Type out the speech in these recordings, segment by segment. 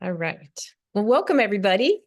All right. Well, welcome everybody.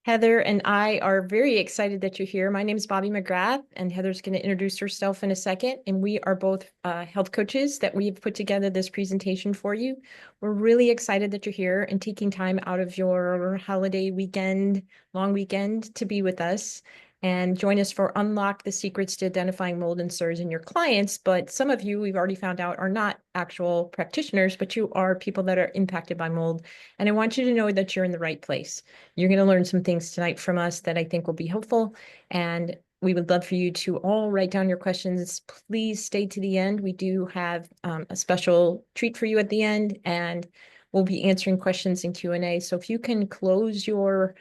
Heather and I are very excited that you're here. My name is Bobbi McGrath, and Heather's going to introduce herself in a second. And we are both health coaches that we've put together this presentation for you. We're really excited that you're here and taking time out of your holiday weekend, long weekend, to be with us and join us for Unlock the Secrets to Identifying Mold and CIRS in your clients. But some of you, we've already found out, are not actual practitioners, but you are people that are impacted by mold. And I want you to know that you're in the right place. You're going to learn some things tonight from us that I think will be helpful. And we would love for you to all write down your questions. Please stay to the end. We do have a special treat for you at the end, and we'll be answering questions in Q&A. So if you can close your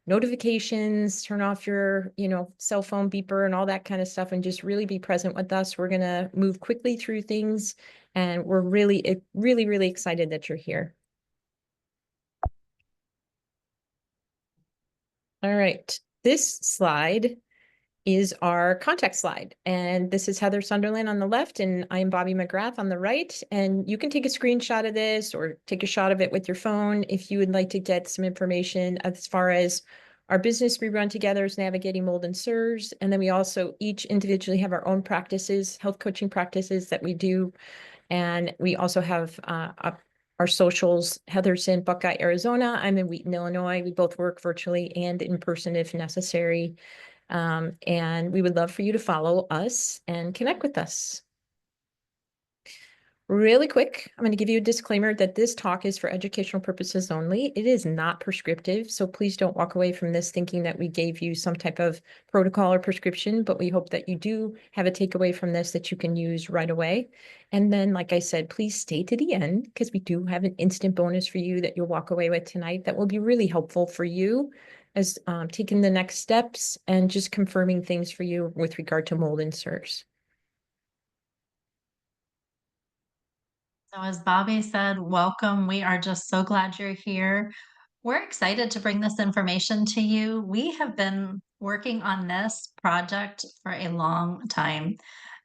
notifications, turn off your, cell phone beeper and all that kind of stuff, and just really be present with us. We're going to move quickly through things, and we're really, really, really excited that you're here. All right, this slide is our contact slide. And this is Heather Sunderland on the left, and I'm Bobbi McGrath on the right. And you can take a screenshot of this or take a shot of it with your phone if you would like to get some information as far as our business we run together is Navigating Mold and CIRS. And then we also each individually have our own practices, health coaching practices that we do. And we also have our socials. Heather's in Buckeye, Arizona. I'm in Wheaton, Illinois. We both work virtually and in person if necessary. And we would love for you to follow us and connect with us. Really quick, I'm going to give you a disclaimer that this talk is for educational purposes only. It is not prescriptive, so please don't walk away from this thinking that we gave you some type of protocol or prescription, but we hope that you do have a takeaway from this that you can use right away. And then, like I said, please stay to the end because we do have an instant bonus for you that you'll walk away with tonight that will be really helpful for you as taking the next steps and just confirming things for you with regard to mold and CIRS. So as Bobbi said, welcome. We are just so glad you're here. We're excited to bring this information to you. We have been working on this project for a long time,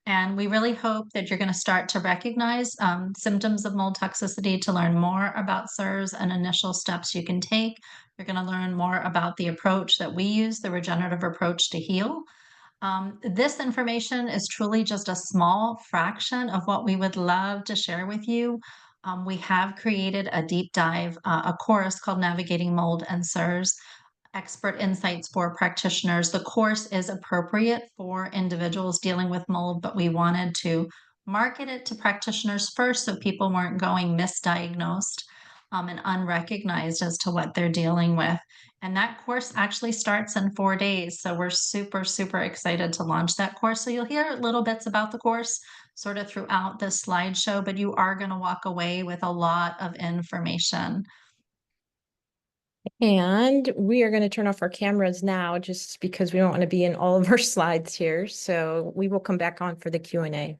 and we really hope that you're going to start to recognize symptoms of mold toxicity to learn more about CIRS and initial steps you can take. You're going to learn more about the approach that we use, the regenerative approach to heal. This information is truly just a small fraction of what we would love to share with you. We have created a deep dive, a course called Navigating Mold and CIRS, Expert Insights for Practitioners. The course is appropriate for individuals dealing with mold, but we wanted to market it to practitioners first so people weren't going misdiagnosed and unrecognized as to what they're dealing with. And that course actually starts in 4 days. So we're super, super excited to launch that course. So you'll hear little bits about the course sort of throughout the slideshow, but you are going to walk away with a lot of information. And we are going to turn off our cameras now just because we don't want to be in all of our slides here. So we will come back on for the Q&A.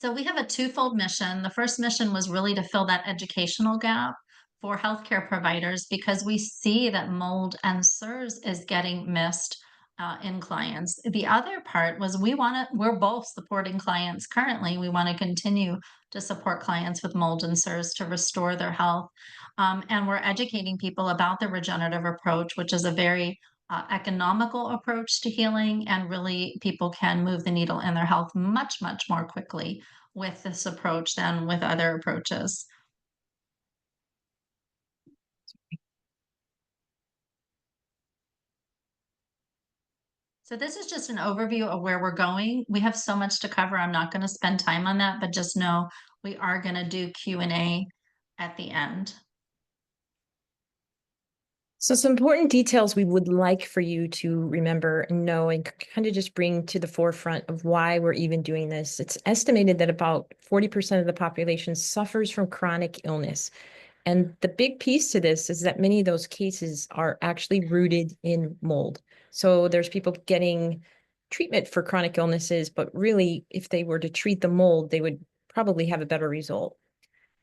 So we have a twofold mission. The first mission was really to fill that educational gap for healthcare providers because we see that mold and CIRS is getting missed in clients. The other part was we're both supporting clients currently. We want to continue to support clients with mold and CIRS to restore their health. And we're educating people about the regenerative approach, which is a very economical approach to healing, and really people can move the needle in their health much, much more quickly with this approach than with other approaches. So this is just an overview of where we're going. We have so much to cover. I'm not going to spend time on that, but just know we are going to do Q&A at the end. So some important details we would like for you to remember and know and kind of just bring to the forefront of why we're even doing this. It's estimated that about 40% of the population suffers from chronic illness. And the big piece to this is that many of those cases are actually rooted in mold. So there's people getting treatment for chronic illnesses, but really, if they were to treat the mold, they would probably have a better result.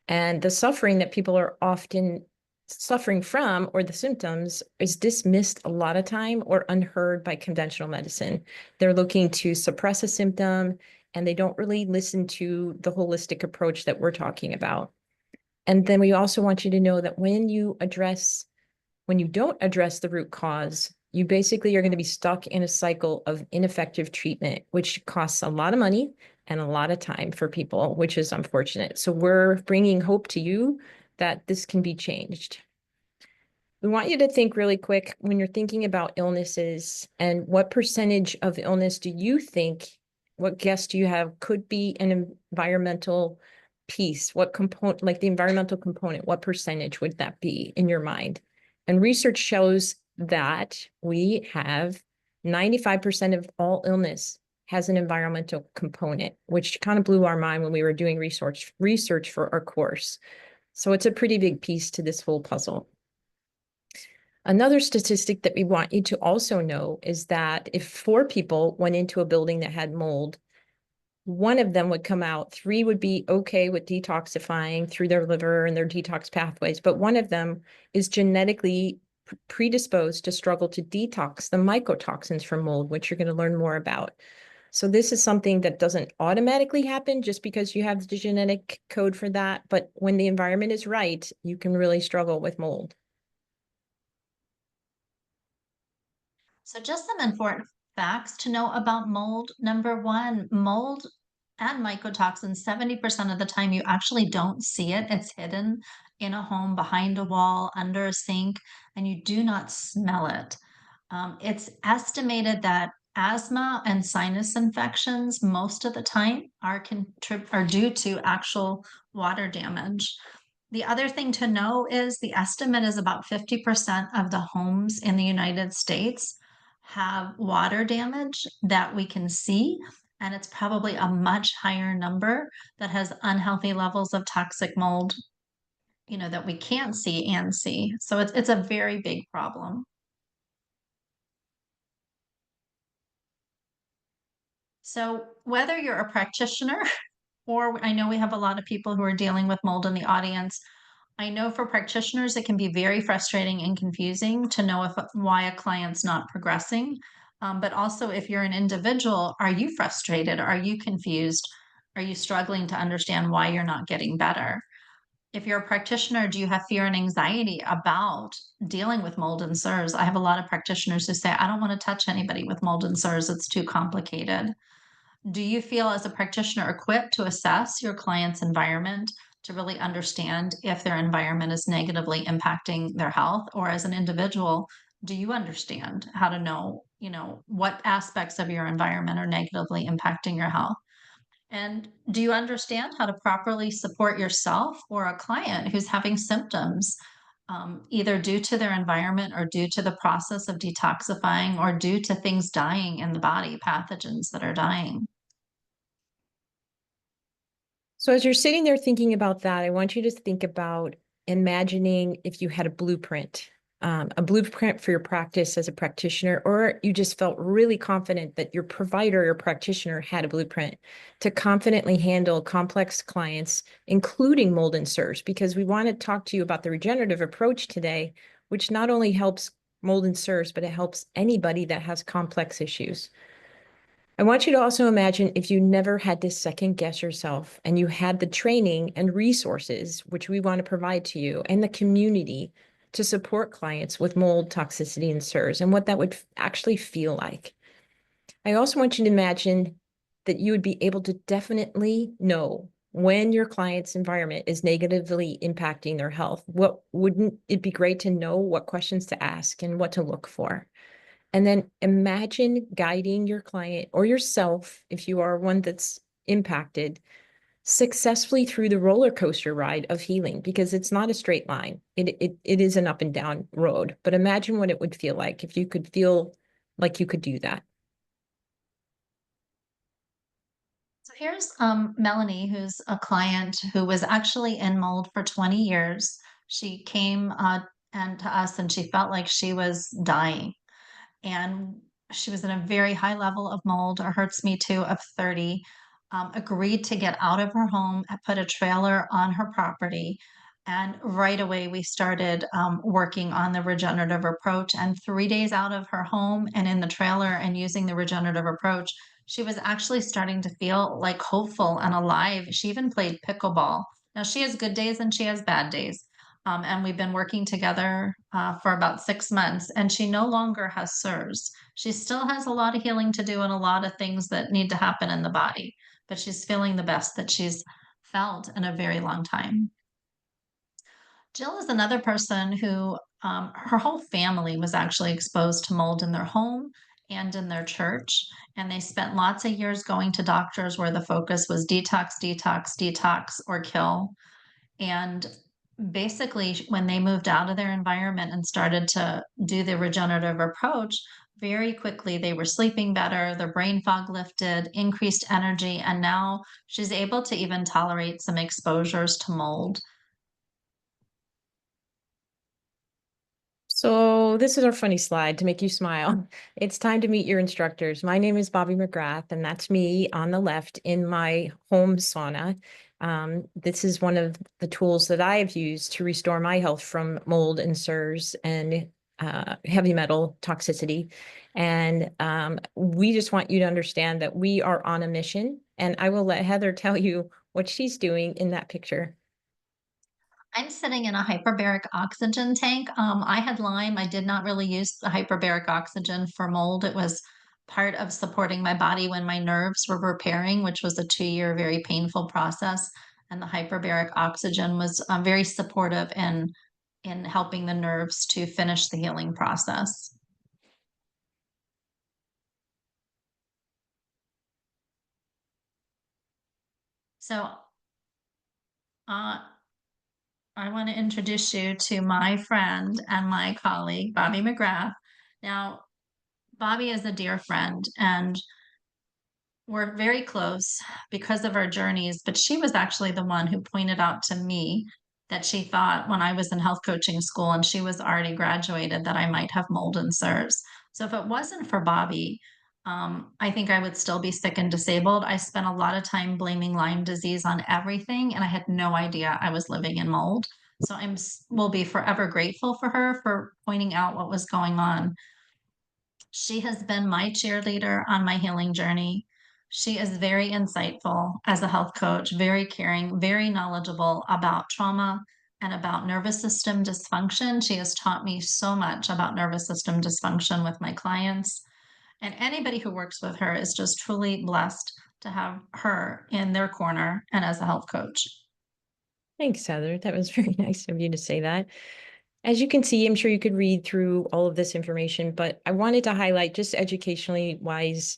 And the suffering that people are often suffering from, or the symptoms, is dismissed a lot of time or unheard by conventional medicine. They're looking to suppress a symptom, and they don't really listen to the holistic approach that we're talking about. And then we also want you to know that when you don't address the root cause, you basically are going to be stuck in a cycle of ineffective treatment, which costs a lot of money and a lot of time for people, which is unfortunate. So we're bringing hope to you that this can be changed. We want you to think really quick when you're thinking about illnesses and what percentage of illness do you think, what guess do you have could be an environmental piece? What component, like the environmental component, what percentage would that be in your mind? And research shows that we have 95% of all illness has an environmental component, which kind of blew our mind when we were doing research for our course. So it's a pretty big piece to this whole puzzle. Another statistic that we want you to also know is that if 4 people went into a building that had mold, 1 of them would come out, 3 would be okay with detoxifying through their liver and their detox pathways, but 1 of them is genetically predisposed to struggle to detox the mycotoxins from mold, which you're going to learn more about. So this is something that doesn't automatically happen just because you have the genetic code for that, but when the environment is right, you can really struggle with mold. So just some important facts to know about mold. Number one, mold and mycotoxins, 70% of the time you actually don't see it. It's hidden in a home, behind a wall, under a sink, and you do not smell it. It's estimated that asthma and sinus infections most of the time are due to actual water damage. The other thing to know is the estimate is about 50% of the homes in the United States have water damage that we can see, and it's probably a much higher number that has unhealthy levels of toxic mold, that we can't see and see. So it's a very big problem. So whether you're a practitioner or I know we have a lot of people who are dealing with mold in the audience, I know for practitioners, it can be very frustrating and confusing to know why a client's not progressing. But also, if you're an individual, are you frustrated? Are you confused? Are you struggling to understand why you're not getting better? If you're a practitioner, do you have fear and anxiety about dealing with mold and CIRS? I have a lot of practitioners who say, I don't want to touch anybody with mold and CIRS. It's too complicated. Do you feel as a practitioner equipped to assess your client's environment to really understand if their environment is negatively impacting their health? Or as an individual, do you understand how to know, what aspects of your environment are negatively impacting your health? And do you understand how to properly support yourself or a client who's having symptoms, either due to their environment or due to the process of detoxifying or due to things dying in the body, pathogens that are dying? So as you're sitting there thinking about that, I want you to think about imagining if you had a blueprint for your practice as a practitioner, or you just felt really confident that your provider or practitioner had a blueprint to confidently handle complex clients, including mold and CIRS, because we want to talk to you about the regenerative approach today, which not only helps mold and CIRS, but it helps anybody that has complex issues. I want you to also imagine if you never had to second guess yourself and you had the training and resources, which we want to provide to you, and the community to support clients with mold, toxicity, and CIRS, and what that would actually feel like. I also want you to imagine that you would be able to definitely know when your client's environment is negatively impacting their health. Wouldn't it be great to know what questions to ask and what to look for? And then imagine guiding your client or yourself, if you are one that's impacted, successfully through the roller coaster ride of healing, because it's not a straight line. It is an up and down road. But imagine what it would feel like if you could feel like you could do that. So here's Melanie, who's a client who was actually in mold for 20 years. She came and to us and she felt like she was dying. And she was in a very high level of mold, a Hertz Me Too of 30, agreed to get out of her home and put a trailer on her property. And right away, we started working on the regenerative approach. And 3 days out of her home and in the trailer and using the regenerative approach, she was actually starting to feel like hopeful and alive. She even played pickleball Now, she has good days and she has bad days. And we've been working together for about 6 months, and she no longer has CIRS. She still has a lot of healing to do and a lot of things that need to happen in the body, but she's feeling the best that she's felt in a very long time. Jill is another person who her whole family was actually exposed to mold in their home and in their church. And they spent lots of years going to doctors where the focus was detox, detox, detox, or kill. And basically, when they moved out of their environment and started to do the regenerative approach, very quickly they were sleeping better, their brain fog lifted, increased energy, and now she's able to even tolerate some exposures to mold. So this is our funny slide to make you smile. It's time to meet your instructors. My name is Bobbi McGrath, and that's me on the left in my home sauna. This is one of the tools that I have used to restore my health from mold and CIRS and heavy metal toxicity. And we just want you to understand that we are on a mission. And I will let Heather tell you what she's doing in that picture. I'm sitting in a hyperbaric oxygen tank. I had Lyme. I did not really use the hyperbaric oxygen for mold. It was part of supporting my body when my nerves were repairing, which was a 2 year, very painful process. And the hyperbaric oxygen was very supportive in helping the nerves to finish the healing process. So uh, I want to introduce you to my friend and my colleague, Bobbi McGrath. Now, Bobbi is a dear friend, and we're very close because of our journeys, but she was actually the one who pointed out to me that she thought when I was in health coaching school and she was already graduated that I might have mold and CIRS. So if it wasn't for Bobbi, I think I would still be sick and disabled. I spent a lot of time blaming Lyme disease on everything, and I had no idea I was living in mold. So will be forever grateful for her for pointing out what was going on. She has been my cheerleader on my healing journey. She is very insightful as a health coach, very caring, very knowledgeable about trauma and about nervous system dysfunction. She has taught me so much about nervous system dysfunction with my clients. And anybody who works with her is just truly blessed to have her in their corner and as a health coach. Thanks, Heather. That was very nice of you to say that. As you can see, I'm sure you could read through all of this information, but I wanted to highlight just educationally wise.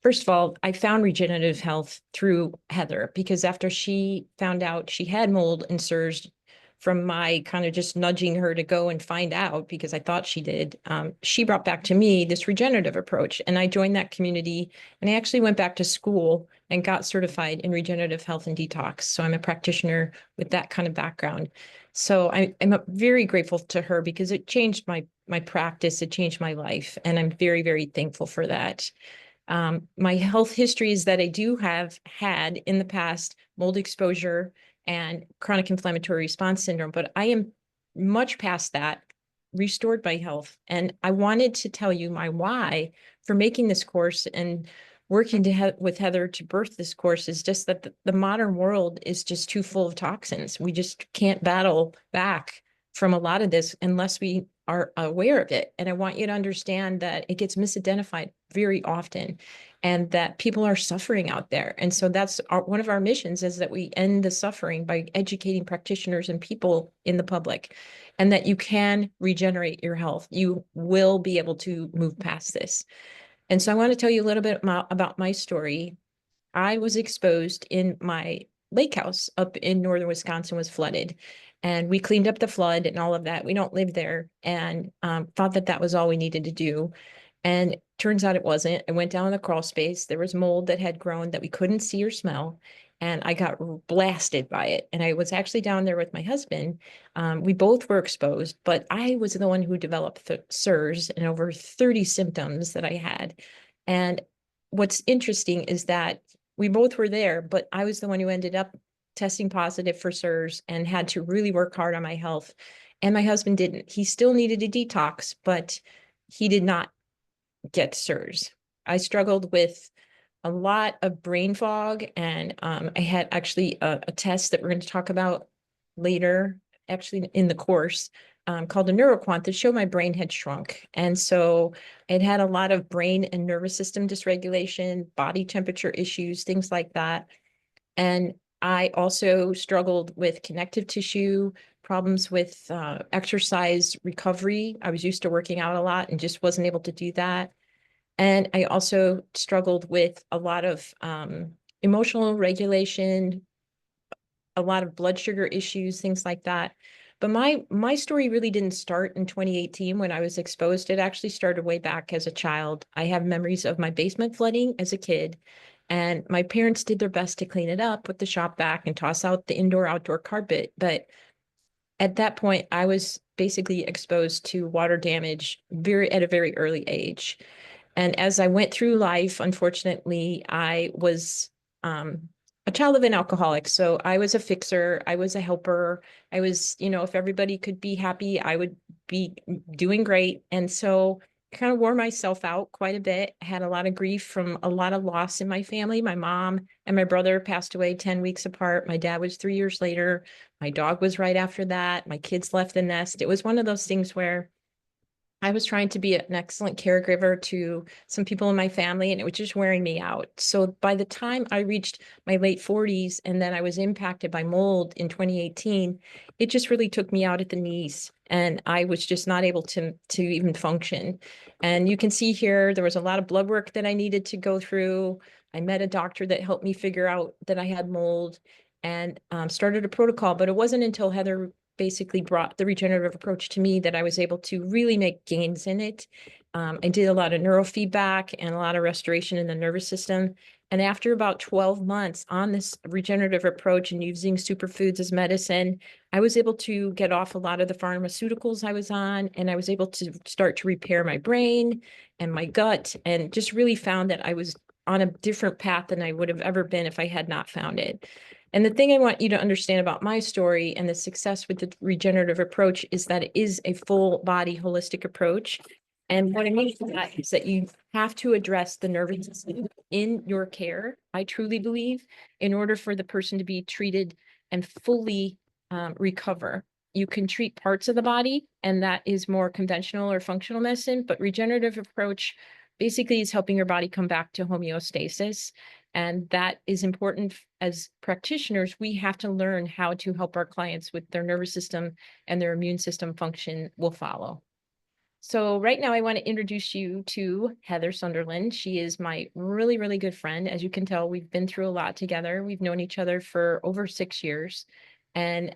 First of all, I found regenerative health through Heather because after she found out she had mold and CIRS from my kind of just nudging her to go and find out because I thought she did, she brought back to me this regenerative approach. And I joined that community and I actually went back to school and got certified in regenerative health and detox. So I'm a practitioner with that kind of background. So I'm very grateful to her because it changed my practice, it changed my life, and I'm very, very thankful for that. My health history is that I do have had in the past mold exposure and chronic inflammatory response syndrome, but I am much past that, restored by health. And I wanted to tell you my why for making this course and working with Heather to birth this course is just that the modern world is just too full of toxins. We just can't battle back from a lot of this unless we are aware of it. And I want you to understand that it gets misidentified very often and that people are suffering out there. And so that's one of our missions is that we end the suffering by educating practitioners and people in the public, and that you can regenerate your health. You will be able to move past this. And so I want to tell you a little bit about my story. I was exposed in my lake house up in northern Wisconsin was flooded. And we cleaned up the flood and all of that. We don't live there and thought that that was all we needed to do. And turns out it wasn't. I went down in the crawl space. There was mold that had grown that we couldn't see or smell. And I got blasted by it. And I was actually down there with my husband. We both were exposed, but I was the one who developed the CIRS and over 30 symptoms that I had. And what's interesting is that we both were there, but I was the one who ended up testing positive for CIRS and had to really work hard on my health. And my husband didn't. He still needed a detox, but he did not get CIRS. I struggled with a lot of brain fog, and I had actually a test that we're going to talk about later, actually in the course, called a neuroquant that showed my brain had shrunk. And so it had a lot of brain and nervous system dysregulation, body temperature issues, things like that. And I also struggled with connective tissue problems with exercise recovery. I was used to working out a lot and just wasn't able to do that. And I also struggled with a lot of emotional regulation, a lot of blood sugar issues, things like that. But my story really didn't start in 2018 when I was exposed. It actually started way back as a child. I have memories of my basement flooding as a kid, and my parents did their best to clean it up, put the shop back, and toss out the indoor-outdoor carpet. But at that point, I was basically exposed to water damage at a very early age. And as I went through life, unfortunately, I was a child of an alcoholic. So I was a fixer, I was a helper. I was, if everybody could be happy, I would be doing great. And so I kind of wore myself out quite a bit. I had a lot of grief from a lot of loss in my family. My mom and my brother passed away 10 weeks apart. My dad was 3 years later. My dog was right after that. My kids left the nest. It was one of those things where I was trying to be an excellent caregiver to some people in my family, and it was just wearing me out. So by the time I reached my late 40s and then I was impacted by mold in 2018, it just really took me out at the knees. And I was just not able to even function. And you can see here, there was a lot of blood work that I needed to go through. I met a doctor that helped me figure out that I had mold and started a protocol. But it wasn't until Heather basically brought the regenerative approach to me that I was able to really make gains in it. I did a lot of neurofeedback and a lot of restoration in the nervous system. And after about 12 months on this regenerative approach and using superfoods as medicine, I was able to get off a lot of the pharmaceuticals I was on, and I was able to start to repair my brain and my gut, and just really found that I was on a different path than I would have ever been if I had not found it. And the thing I want you to understand about my story and the success with the regenerative approach is that it is a full body holistic approach. And what I mean by that is that you have to address the nervous system in your care, I truly believe, in order for the person to be treated and fully recover. You can treat parts of the body, and that is more conventional or functional medicine, but regenerative approach basically is helping your body come back to homeostasis. And that is important. As practitioners, we have to learn how to help our clients with their nervous system, and their immune system function will follow. So right now I want to introduce you to Heather Sunderland. She is my really, really good friend. As you can tell, we've been through a lot together. We've known each other for over 6 years. And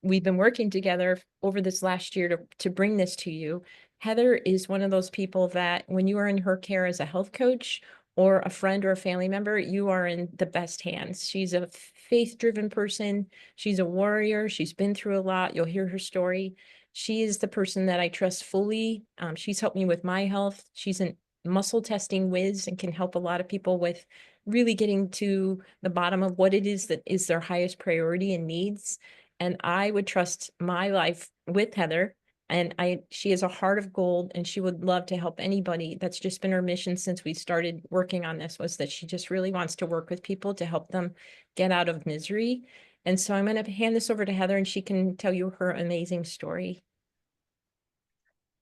we've been working together over this last year to bring this to you. Heather is one of those people that when you are in her care as a health coach or a friend or a family member, you are in the best hands. She's a faith-driven person. She's a warrior. She's been through a lot. You'll hear her story. She is the person that I trust fully. She's helped me with my health. She's a muscle testing whiz and can help a lot of people with really getting to the bottom of what it is that is their highest priority and needs. And I would trust my life with Heather. And she has a heart of gold, and she would love to help anybody. That's just been her mission since we started working on this, was that she just really wants to work with people to help them get out of misery. And so I'm going to hand this over to Heather, and she can tell you her amazing story.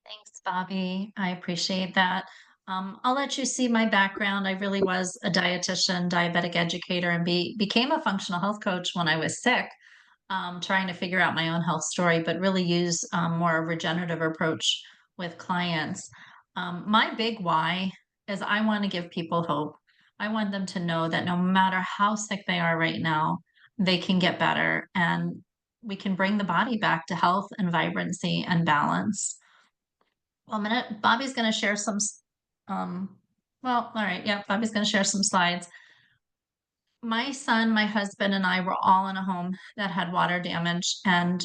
Thanks, Bobby. I appreciate that. I'll let you see my background. I really was a dietitian, diabetic educator, and became a functional health coach when I was sick, trying to figure out my own health story, but really use more a regenerative approach with clients. My big why is I want to give people hope. I want them to know that no matter how sick they are right now, they can get better, and we can bring the body back to health and vibrancy and balance. Well, Bobby's gonna share some, well, all right, yeah, Bobby's gonna share some slides. My son, my husband, and I were all in a home that had water damage, and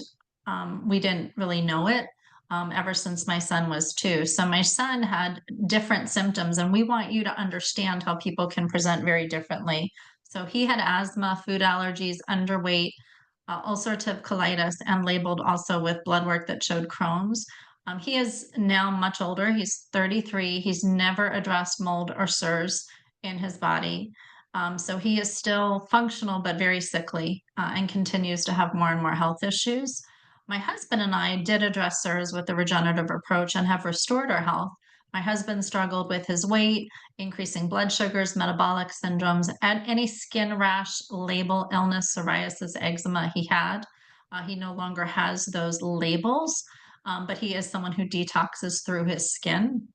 we didn't really know it ever since my son was 2. So my son had different symptoms, and we want you to understand how people can present very differently. So he had asthma, food allergies, underweight, ulcerative colitis, and labeled also with blood work that showed Crohn's. He is now much older. He's 33. He's never addressed mold or CIRS. in his body. So he is still functional, but very sickly, and continues to have more and more health issues. My husband and I did address CIRS with the regenerative approach and have restored our health. My husband struggled with his weight, increasing blood sugars, metabolic syndromes, and any skin rash, label, illness, psoriasis, eczema he had. He no longer has those labels, but he is someone who detoxes through his skin.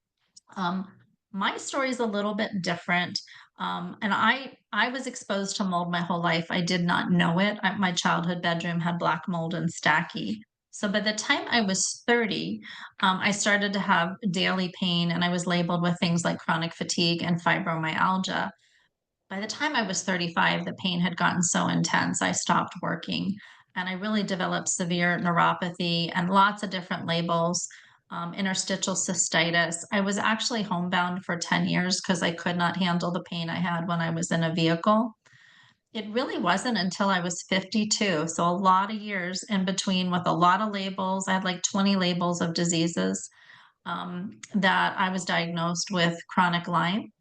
Um, my story is a little bit different. And I was exposed to mold my whole life. I did not know it. My childhood bedroom had black mold and stacky. So by the time I was 30, I started to have daily pain and I was labeled with things like chronic fatigue and fibromyalgia. By the time I was 35, the pain had gotten so intense, I stopped working. And I really developed severe neuropathy and lots of different labels, interstitial cystitis. I was actually homebound for 10 years because I could not handle the pain I had when I was in a vehicle. It really wasn't until I was 52. So, a lot of years in between with a lot of labels. I had like 20 labels of diseases, that I was diagnosed with chronic Lyme,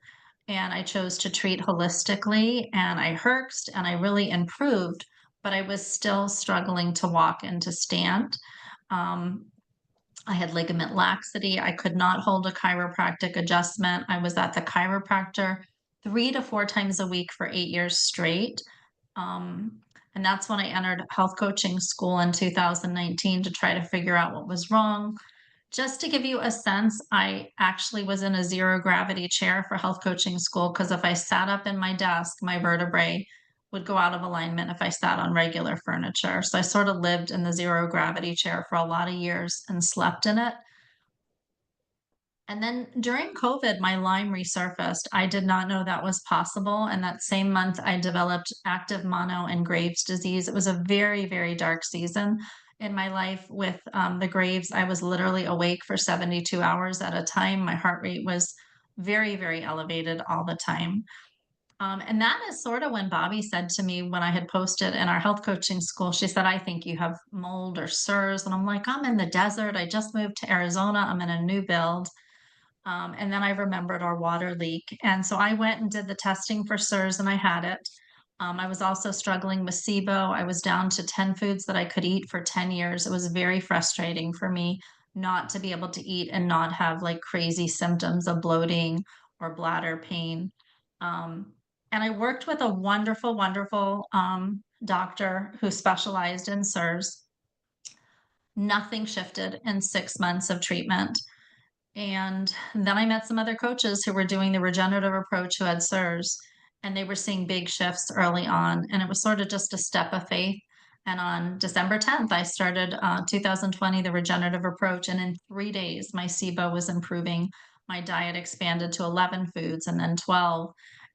and I chose to treat holistically, and I herxed and I really improved, but I was still struggling to walk and to stand. Um, I had ligament laxity. I could not hold a chiropractic adjustment. I was at the chiropractor 3 to 4 times a week for 8 years straight. Um, and that's when I entered health coaching school in 2019 to try to figure out what was wrong. Just to give you a sense, I actually was in a zero gravity chair for health coaching school because if I sat up in my desk, my vertebrae would go out of alignment if I sat on regular furniture. So I sort of lived in the zero gravity chair for a lot of years and slept in it. And then during COVID, my Lyme resurfaced. I did not know that was possible. And that same month, I developed active mono and Graves' disease. It was a very, very dark season in my life with the Graves. I was literally awake for 72 hours at a time. My heart rate was very, very elevated all the time. And that is sort of when Bobby said to me when I had posted in our health coaching school, she said, I think you have mold or CIRS. And I'm like, I'm in the desert. I just moved to Arizona. I'm in a new build. And then I remembered our water leak. And so I went and did the testing for CIRS and I had it. I was also struggling with SIBO. I was down to 10 foods that I could eat for 10 years. It was very frustrating for me not to be able to eat and not have like crazy symptoms of bloating or bladder pain. Um, and I worked with a wonderful, wonderful doctor who specialized in CIRS. Nothing shifted in 6 months of treatment. And then I met some other coaches who were doing the regenerative approach who had CIRS, and they were seeing big shifts early on. And it was sort of just a step of faith. And on December 10th, I started 2020, the regenerative approach. And in 3 days, my SIBO was improving. My diet expanded to 11 foods and then 12.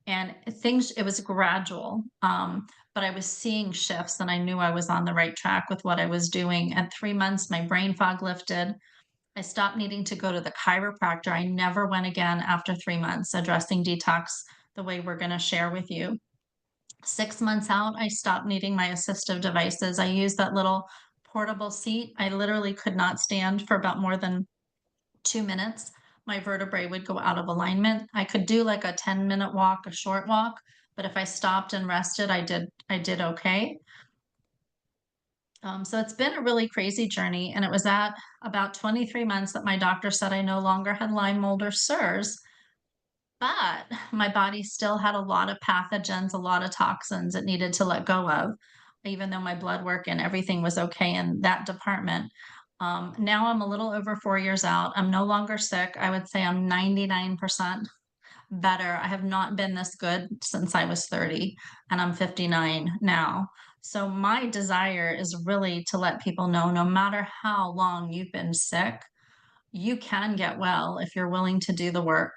And things, it was gradual. But I was seeing shifts and I knew I was on the right track with what I was doing. At 3 months, my brain fog lifted. I stopped needing to go to the chiropractor. I never went again after 3 months addressing detox the way we're going to share with you. 6 months out, I stopped needing my assistive devices. I used that little portable seat. I literally could not stand for about more than 2 minutes. My vertebrae would go out of alignment. I could do like a 10-minute walk, a short walk, but if I stopped and rested, I did okay. So it's been a really crazy journey. And it was at about 23 months that my doctor said I no longer had Lyme mold or CIRS, but my body still had a lot of pathogens, a lot of toxins it needed to let go of, even though my blood work and everything was okay in that department. Now I'm a little over 4 years out. I'm no longer sick. I would say I'm 99% better. I have not been this good since I was 30 and I'm 59 now. So my desire is really to let people know no matter how long you've been sick, you can get well if you're willing to do the work.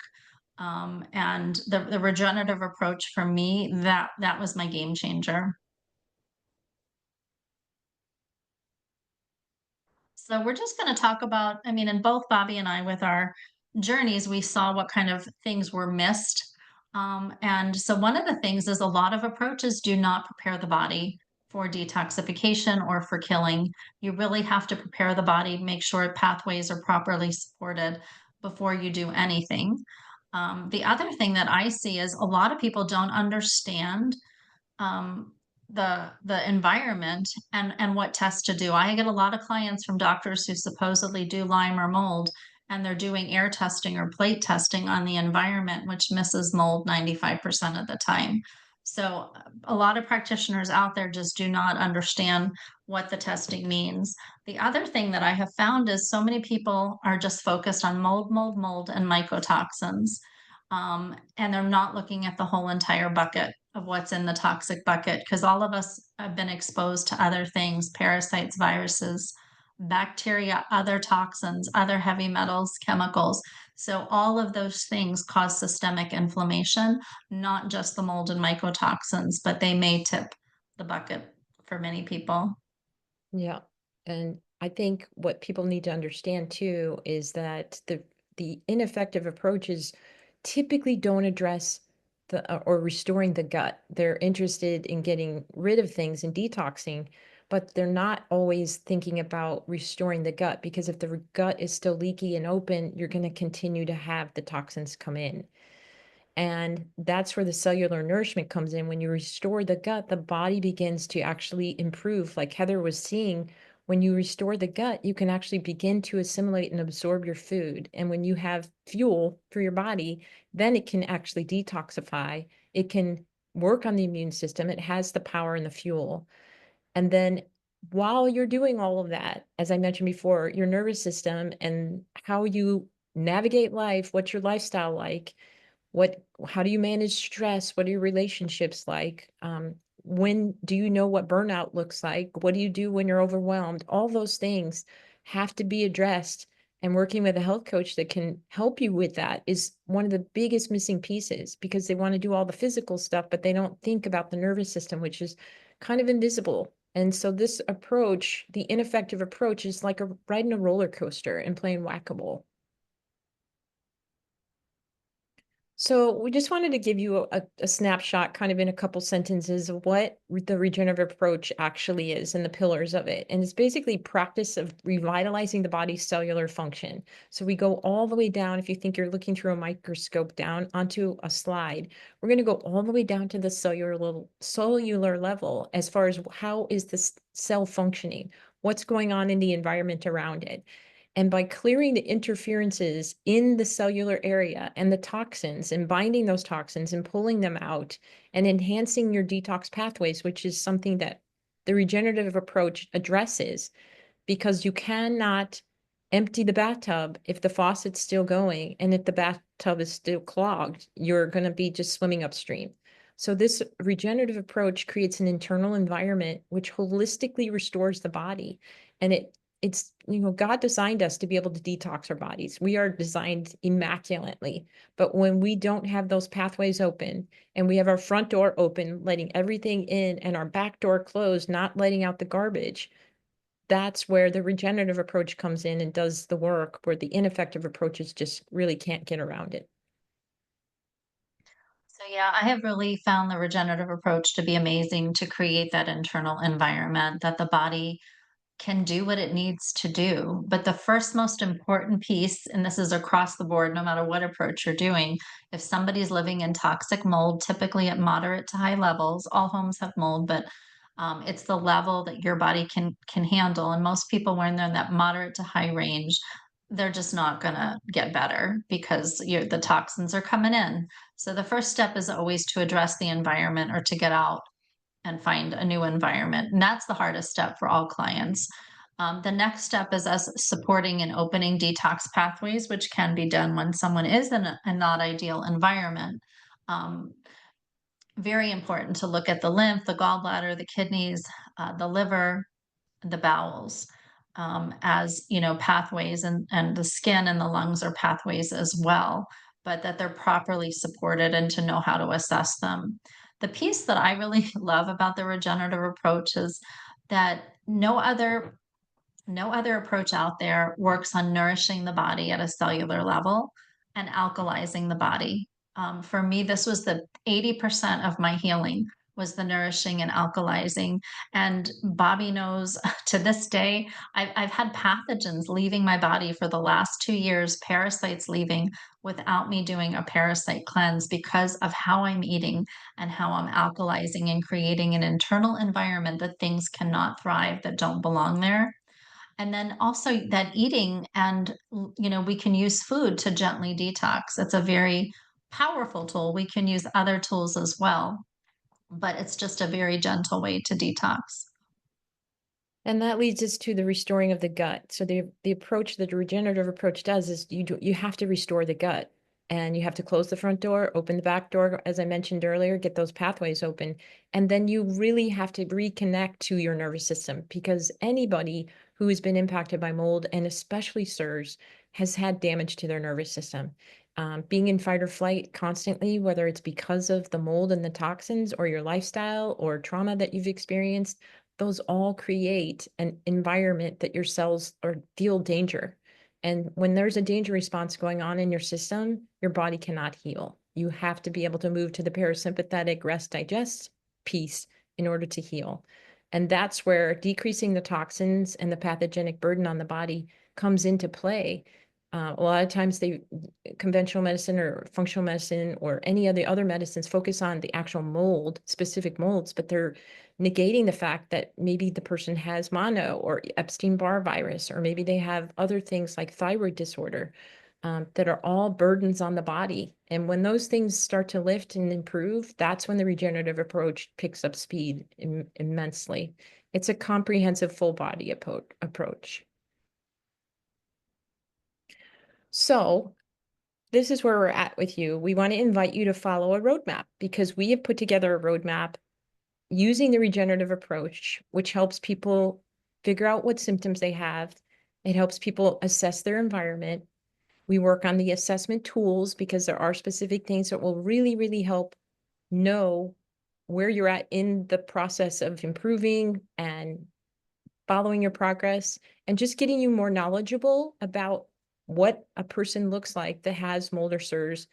And the regenerative approach for me, that was my game changer. So we're just going to talk about, I mean, and both Bobby and I, with our journeys, we saw what kind of things were missed. And so one of the things is a lot of approaches do not prepare the body for detoxification or for killing. You really have to prepare the body, make sure pathways are properly supported before you do anything. The other thing that I see is a lot of people don't understand um, the environment and what tests to do. I get a lot of clients from doctors who supposedly do Lyme or mold, and they're doing air testing or plate testing on the environment, which misses mold 95% of the time. So a lot of practitioners out there just do not understand what the testing means. The other thing that I have found is so many people are just focused on mold, mold, mold, and mycotoxins. And they're not looking at the whole entire bucket of what's in the toxic bucket because all of us have been exposed to other things, parasites, viruses, bacteria, other toxins, other heavy metals, chemicals. So all of those things cause systemic inflammation, not just the mold and mycotoxins, but they may tip the bucket for many people. Yeah. And I think what people need to understand too is that the ineffective approaches typically don't address the or restoring the gut. They're interested in getting rid of things and detoxing, but they're not always thinking about restoring the gut because if the gut is still leaky and open, you're going to continue to have the toxins come in. And that's where the cellular nourishment comes in. When you restore the gut, the body begins to actually improve. Like Heather was seeing, when you restore the gut, you can actually begin to assimilate and absorb your food. And when you have fuel for your body, then it can actually detoxify. It can work on the immune system. It has the power and the fuel. And then while you're doing all of that, as I mentioned before, your nervous system and how you navigate life, what's your lifestyle like? How do you manage stress? What are your relationships like? When do you know what burnout looks like? What do you do when you're overwhelmed? All those things have to be addressed. And working with a health coach that can help you with that is one of the biggest missing pieces because they want to do all the physical stuff, but they don't think about the nervous system, which is kind of invisible. And so this approach, the ineffective approach, is like riding a roller coaster and playing whack-a-mole. So we just wanted to give you a snapshot kind of in a couple sentences of what the regenerative approach actually is and the pillars of it. And it's basically practice of revitalizing the body's cellular function. So we go all the way down, if you think you're looking through a microscope down onto a slide, we're going to go all the way down to the cellular level as far as how is the cell functioning, what's going on in the environment around it. And by clearing the interferences in the cellular area and the toxins and binding those toxins and pulling them out and enhancing your detox pathways, which is something that the regenerative approach addresses, because you cannot empty the bathtub if the faucet's still going. And if the bathtub is still clogged, you're going to be just swimming upstream. So this regenerative approach creates an internal environment which holistically restores the body. And God designed us to be able to detox our bodies. We are designed immaculately. But when we don't have those pathways open and we have our front door open, letting everything in, and our back door closed, not letting out the garbage, that's where the regenerative approach comes in and does the work, where the ineffective approaches just really can't get around it. So yeah, I have really found the regenerative approach to be amazing to create that internal environment that the body can do what it needs to do. But the first most important piece, and this is across the board, no matter what approach you're doing, if somebody's living in toxic mold, typically at moderate to high levels, all homes have mold, but it's the level that your body can handle. And most people, when they're in that moderate to high range, they're just not going to get better because the toxins are coming in. So the first step is always to address the environment or to get out and find a new environment. And that's the hardest step for all clients. The next step is us supporting and opening detox pathways, which can be done when someone is in a not ideal environment. Um, Very important to look at the lymph, the gallbladder, the kidneys, the liver, the bowels as pathways, and the skin and the lungs are pathways as well, but that they're properly supported and to know how to assess them. The piece that I really love about the regenerative approach is that no other approach out there works on nourishing the body at a cellular level and alkalizing the body. For me, this was the 80% of my healing was the nourishing and alkalizing. And Bobby knows to this day, I've had pathogens leaving my body for the last 2 years, parasites leaving without me doing a parasite cleanse because of how I'm eating and how I'm alkalizing and creating an internal environment that things cannot thrive that don't belong there. And then also that eating and, we can use food to gently detox. It's a very powerful tool. We can use other tools as well, but it's just a very gentle way to detox. And that leads us to the restoring of the gut. So the approach that the regenerative approach does is you have to restore the gut, and you have to close the front door, open the back door, as I mentioned earlier, get those pathways open. And then you really have to reconnect to your nervous system, because anybody who has been impacted by mold, and especially CIRS, has had damage to their nervous system. Being in fight or flight constantly, whether it's because of the mold and the toxins or your lifestyle or trauma that you've experienced, those all create an environment that your cells are feel danger. And when there's a danger response going on in your system, your body cannot heal. You have to be able to move to the parasympathetic rest digest piece in order to heal. And that's where decreasing the toxins and the pathogenic burden on the body comes into play. A lot of times conventional medicine or functional medicine or any of the other medicines focus on the actual mold, specific molds, but they're negating the fact that maybe the person has mono or Epstein-Barr virus, or maybe they have other things like thyroid disorder, that are all burdens on the body. And when those things start to lift and improve, that's when the regenerative approach picks up speed immensely. It's a comprehensive full body approach. So this is where we're at with you. We want to invite you to follow a roadmap, because we have put together a roadmap using the regenerative approach, which helps people figure out what symptoms they have. It helps people assess their environment. We work on the assessment tools, because there are specific things that will really, really help know where you're at in the process of improving and following your progress, and just getting you more knowledgeable about what a person looks like that has mold or CIRS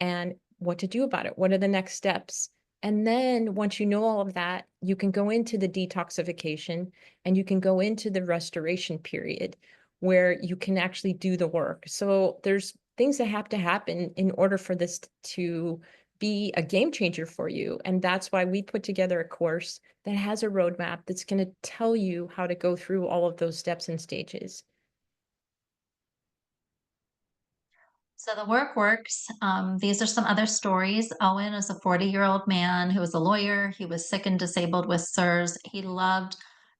and what to do about it. What are the next steps? And then once you know all of that, you can go into the detoxification, and you can go into the restoration period where you can actually do the work. So there's things that have to happen in order for this to be a game changer for you. And that's why we put together a course that has a roadmap that's going to tell you how to go through all of those steps and stages. So the work works. These are some other stories. Owen is a 40-year-old man who was a lawyer. He was sick and disabled with CIRS. He was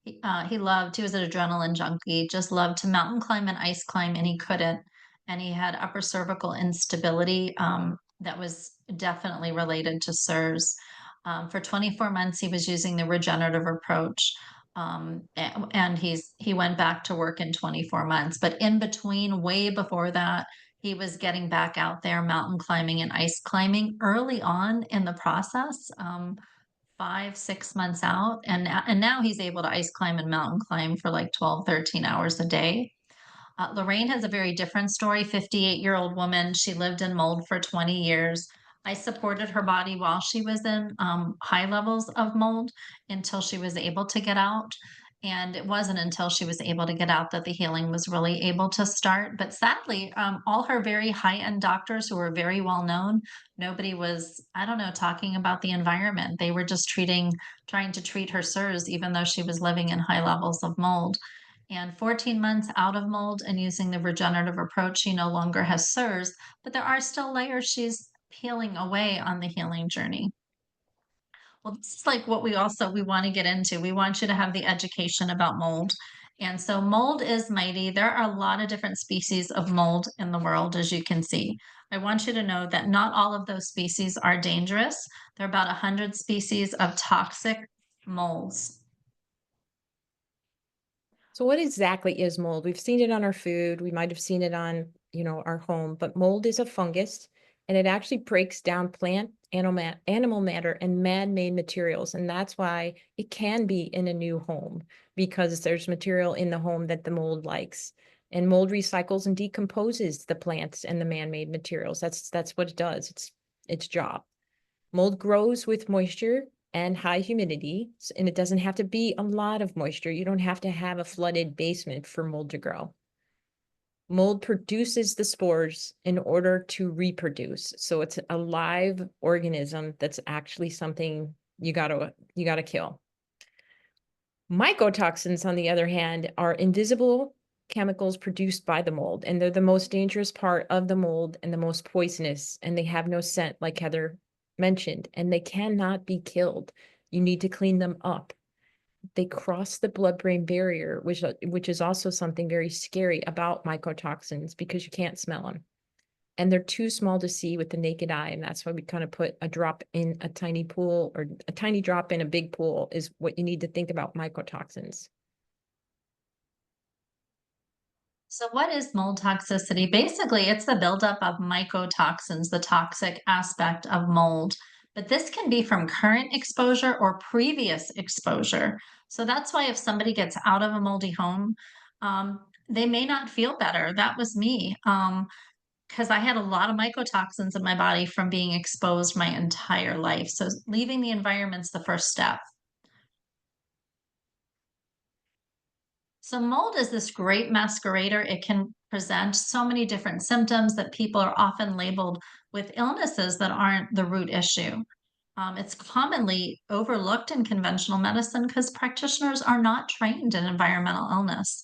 an adrenaline junkie, just loved to mountain climb and ice climb, and he couldn't. And he had upper cervical instability that was definitely related to CIRS. For 24 months, he was using the regenerative approach. And he went back to work in 24 months. But in between, way before that, he was getting back out there mountain climbing and ice climbing early on in the process, 5, 6 months out. And now he's able to ice climb and mountain climb for like 12, 13 hours a day. Lorraine has a very different story. 58-year-old woman. She lived in mold for 20 years. I supported her body while she was in high levels of mold until she was able to get out. And it wasn't until she was able to get out that the healing was really able to start. But sadly, all her very high end doctors who were very well known, nobody was, I don't know, talking about the environment. They were just trying to treat her CIRS, even though she was living in high levels of mold. And 14 months out of mold and using the regenerative approach, she no longer has CIRS, but there are still layers she's peeling away on the healing journey. Well, this is like what we want to get into. We want you to have the education about mold. And so mold is mighty. There are a lot of different species of mold in the world, as you can see. I want you to know that not all of those species are dangerous. There are about 100 species of toxic molds. So what exactly is mold? We've seen it on our food. We might have seen it on, our home, but mold is a fungus, and it actually breaks down plant, animal matter, and man-made materials. And that's why it can be in a new home, because there's material in the home that the mold likes. And mold recycles and decomposes the plants and the man-made materials. That's what it does. It's its job. Mold grows with moisture and high humidity. And it doesn't have to be a lot of moisture. You don't have to have a flooded basement for mold to grow. Mold produces the spores in order to reproduce. So it's a live organism that's actually something you gotta kill. Mycotoxins, on the other hand, are invisible chemicals produced by the mold, and they're the most dangerous part of the mold and the most poisonous, and they have no scent, like Heather mentioned, and they cannot be killed. You need to clean them up. They cross the blood-brain barrier, which is also something very scary about mycotoxins because you can't smell them. And they're too small to see with the naked eye. And that's why we kind of put a drop in a tiny pool, or a tiny drop in a big pool is what you need to think about mycotoxins. So, what is mold toxicity? Basically, it's the buildup of mycotoxins, the toxic aspect of mold. But this can be from current exposure or previous exposure. So, that's why if somebody gets out of a moldy home, they may not feel better. That was me. Because I had a lot of mycotoxins in my body from being exposed my entire life. So, leaving the environment's the first step. So mold is this great masquerader. It can present so many different symptoms that people are often labeled with illnesses that aren't the root issue. It's commonly overlooked in conventional medicine because practitioners are not trained in environmental illness.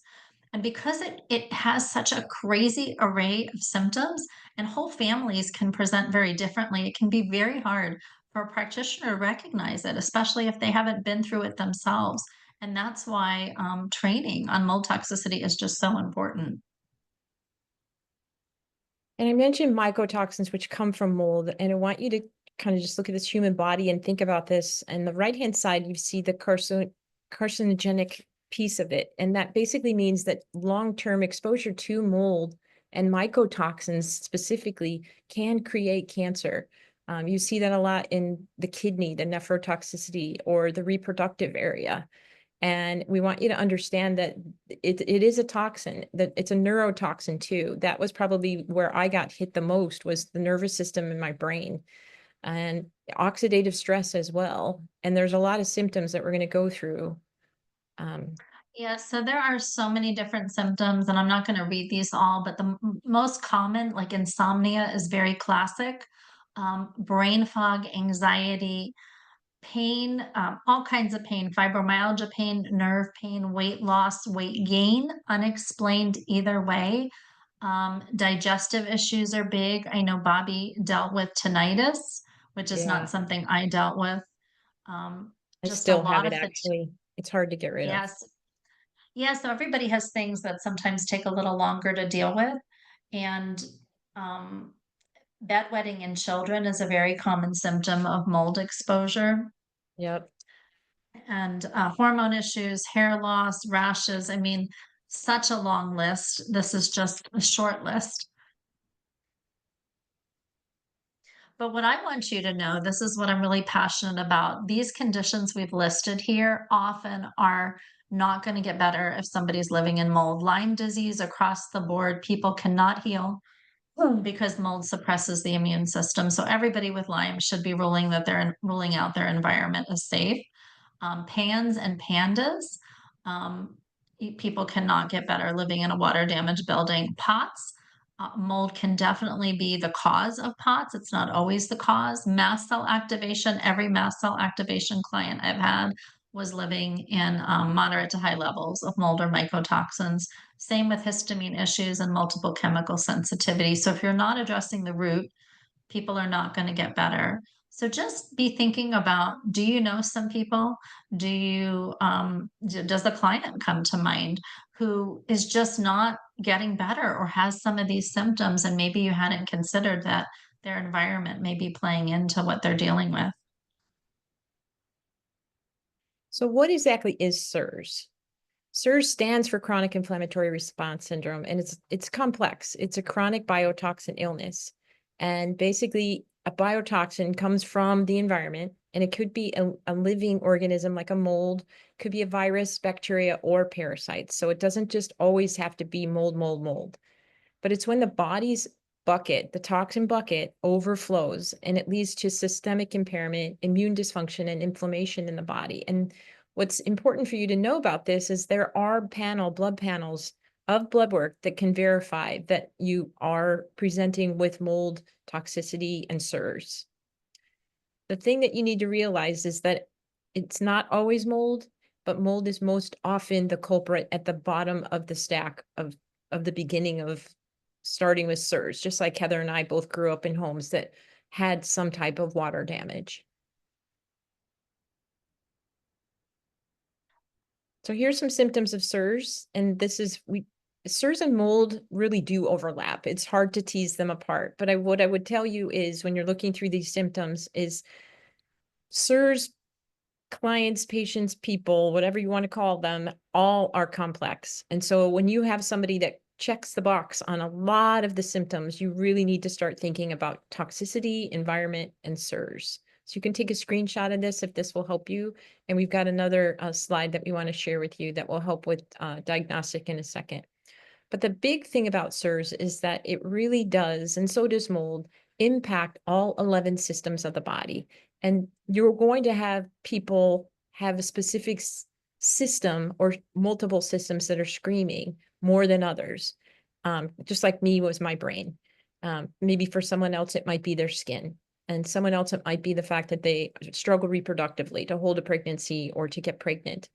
And because it has such a crazy array of symptoms and whole families can present very differently, it can be very hard for a practitioner to recognize it, especially if they haven't been through it themselves. And that's why training on mold toxicity is just so important. And I mentioned mycotoxins, which come from mold, and I want you to kind of just look at this human body and think about this. And the right-hand side, you see the carcinogenic piece of it. And that basically means that long-term exposure to mold and mycotoxins specifically can create cancer. You see that a lot in the kidney, the nephrotoxicity, or the reproductive area. And we want you to understand that it is a toxin, that it's a neurotoxin too. That was probably where I got hit the most, was the nervous system in my brain, and oxidative stress as well. And there's a lot of symptoms that we're going to go through. Um, Yeah, so there are so many different symptoms, and I'm not going to read these all, but the most common, like insomnia, is very classic. Brain fog, anxiety, pain, all kinds of pain, fibromyalgia pain, nerve pain, weight loss, weight gain, unexplained either way. Digestive issues are big. I know Bobby dealt with tinnitus, which is not yeah, something I dealt with. I Just a still have lot it of fatigue. actually. It's hard to get rid of. Yes. Yeah, so everybody has things that sometimes take a little longer to deal with. And um, bedwetting in children is a very common symptom of mold exposure. Yep. And hormone issues, hair loss, rashes. I mean, such a long list. This is just a short list. But what I want you to know, this is what I'm really passionate about. These conditions we've listed here often are not going to get better if somebody's living in mold. Lyme disease across the board, people cannot heal because mold suppresses the immune system. So everybody with Lyme should be ruling out their environment as safe. Pans and pandas, um, people cannot get better living in a water damaged building. Pots, mold can definitely be the cause of POTS. It's not always the cause. Mast cell activation, every mast cell activation client I've had was living in moderate to high levels of mold or mycotoxins. Same with histamine issues and multiple chemical sensitivity. So if you're not addressing the root, people are not going to get better. So just be thinking about, do you know some people? Does the client come to mind who is just not getting better or has some of these symptoms, and maybe you hadn't considered that their environment may be playing into what they're dealing with? So what exactly is CIRS? CIRS stands for chronic inflammatory response syndrome, and it's complex. It's a chronic biotoxin illness. And basically, a biotoxin comes from the environment, and it could be a living organism like a mold, could be a virus, bacteria, or parasites. So it doesn't just always have to be mold, mold, mold. But it's when the body's bucket, the toxin bucket, overflows and it leads to systemic impairment, immune dysfunction, and inflammation in the body. And what's important for you to know about this is there are blood panels of blood work that can verify that you are presenting with mold toxicity and CIRS. The thing that you need to realize is that it's not always mold, but mold is most often the culprit at the bottom of the stack of the beginning of starting with CIRS, just like Heather and I both grew up in homes that had some type of water damage. So here's some symptoms of CIRS, and CIRS and mold really do overlap. It's hard to tease them apart, but what I would tell you is when you're looking through these symptoms is CIRS clients, patients, people, whatever you want to call them, all are complex. And so when you have somebody that checks the box on a lot of the symptoms, you really need to start thinking about toxicity, environment, and CIRS. So you can take a screenshot of this if this will help you. And we've got another slide that we want to share with you that will help with diagnostic in a second. But the big thing about CIRS is that it really does, and so does mold, impact all 11 systems of the body. And you're going to have people have a specific system or multiple systems that are screaming more than others. Just like me was my brain. Maybe for someone else, it might be their skin. And someone else, it might be the fact that they struggle reproductively to hold a pregnancy or to get pregnant.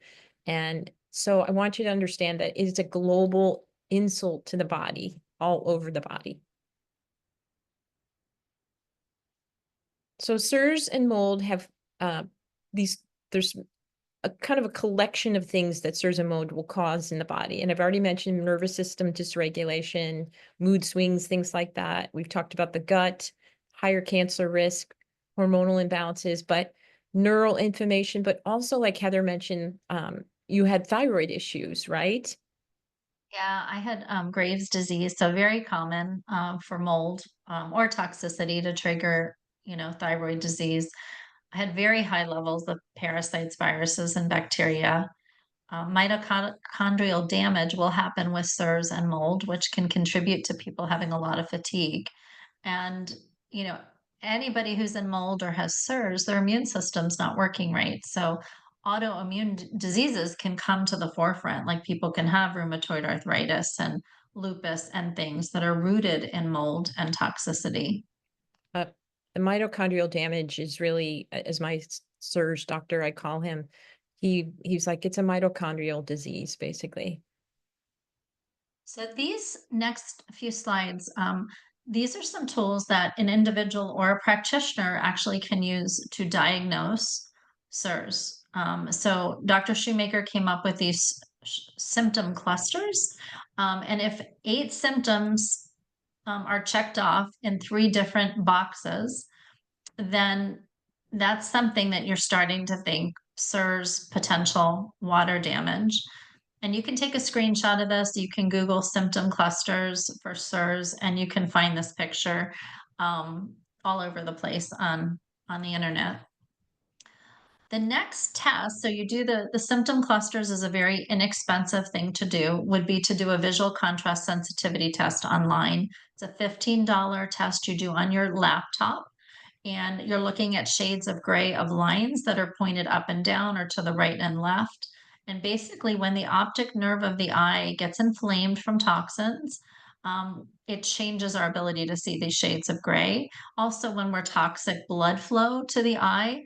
And so I want you to understand that it's a global insult to the body, all over the body. So CIRS and mold have there's a kind of a collection of things that CIRS and mold will cause in the body. And I've already mentioned nervous system dysregulation, mood swings, things like that. We've talked about the gut, higher cancer risk, hormonal imbalances, but neural inflammation, but also like Heather mentioned, you had thyroid issues, right? Yeah, I had Graves' disease, so very common for mold or toxicity to trigger, thyroid disease. I had very high levels of parasites, viruses, and bacteria. Mitochondrial damage will happen with CIRS and mold, which can contribute to people having a lot of fatigue. And, you know, anybody who's in mold or has CIRS, their immune system's not working right. So autoimmune diseases can come to the forefront, like people can have rheumatoid arthritis and lupus and things that are rooted in mold and toxicity. Uh, the mitochondrial damage is really, as my CIRS doctor, I call him, he's like, it's a mitochondrial disease, basically. So these next few slides, these are some tools that an individual or a practitioner actually can use to diagnose CIRS. So Dr. Shoemaker came up with these symptom clusters. And if 8 symptoms are checked off in 3 different boxes, then that's something that you're starting to think CIRS potential water damage. And you can take a screenshot of this. You can Google symptom clusters for CIRS, and you can find this picture um, all over the place on the internet. The next test, so you do the symptom clusters is a very inexpensive thing to do, would be to do a visual contrast sensitivity test online. It's a $15 test you do on your laptop, and you're looking at shades of gray of lines that are pointed up and down or to the right and left. And basically, when the optic nerve of the eye gets inflamed from toxins, it changes our ability to see these shades of gray. Also, when we're toxic, blood flow to the eye,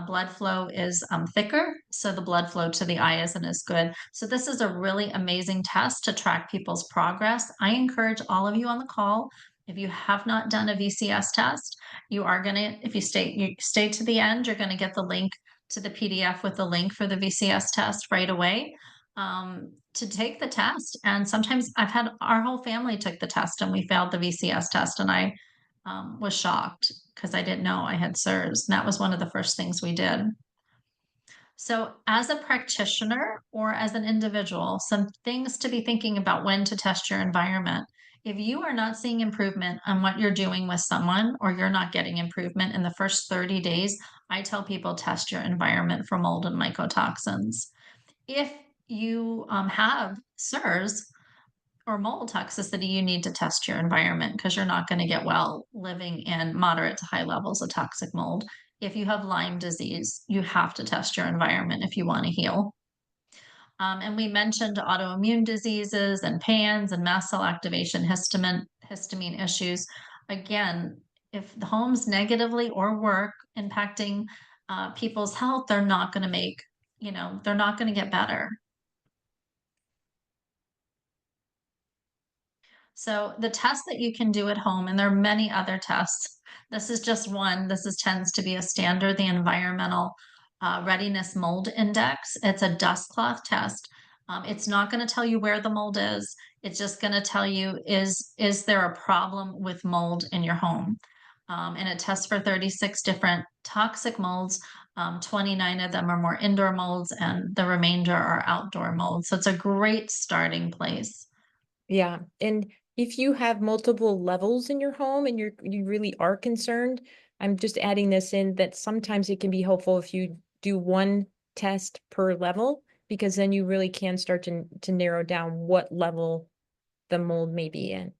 blood flow is thicker, so the blood flow to the eye isn't as good. So this is a really amazing test to track people's progress. I encourage all of you on the call, if you have not done a VCS test, you are going to, if you stay to the end, you're going to get the link to the PDF with the link for the VCS test right away to take the test. And sometimes I've had our whole family took the test and we failed the VCS test, and I was shocked because I didn't know I had CIRS. And that was one of the first things we did. So, as a practitioner or as an individual, some things to be thinking about when to test your environment. If you are not seeing improvement on what you're doing with someone, or you're not getting improvement in the first 30 days, I tell people test your environment for mold and mycotoxins. If you have CIRS, or mold toxicity, you need to test your environment because you're not going to get well living in moderate to high levels of toxic mold. If you have Lyme disease, you have to test your environment if you want to heal. And we mentioned autoimmune diseases and PANS and mast cell activation, histamine issues. Again, if the home's negatively or work impacting people's health, they're not going to they're not going to get better. So the test that you can do at home, and there are many other tests. This is just one. Tends to be a standard, the Environmental Readiness Mold Index. It's a dust cloth test. It's not going to tell you where the mold is. It's just going to tell you is there a problem with mold in your home? And it tests for 36 different toxic molds. 29 of them are more indoor molds, and the remainder are outdoor molds. So it's a great starting place. Yeah. And if you have multiple levels in your home and you really are concerned, I'm just adding this in that sometimes it can be helpful if you do one test per level, because then you really can start to narrow down what level the mold may be in.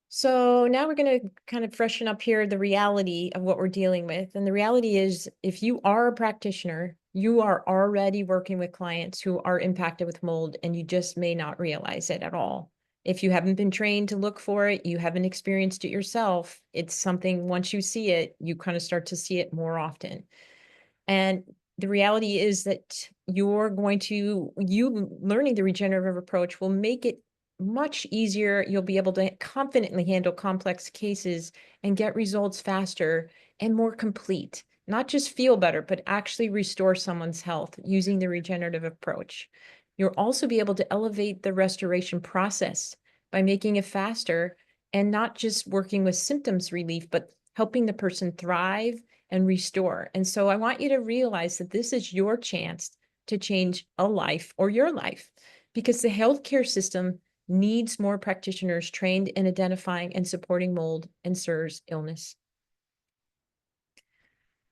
So now we're going to kind of freshen up here the reality of what we're dealing with. And the reality is, if you are a practitioner, you are already working with clients who are impacted with mold, and you just may not realize it at all. If you haven't been trained to look for it, you haven't experienced it yourself, it's something, once you see it, you kind of start to see it more often. And the reality is that you learning the regenerative approach will make it much easier. You'll be able to confidently handle complex cases and get results faster and more complete. Not just feel better, but actually restore someone's health using the regenerative approach. You'll also be able to elevate the restoration process by making it faster and not just working with symptoms relief, but helping the person thrive and restore. And so I want you to realize that this is your chance to change a life or your life, because the healthcare system needs more practitioners trained in identifying and supporting mold and CIRS illness.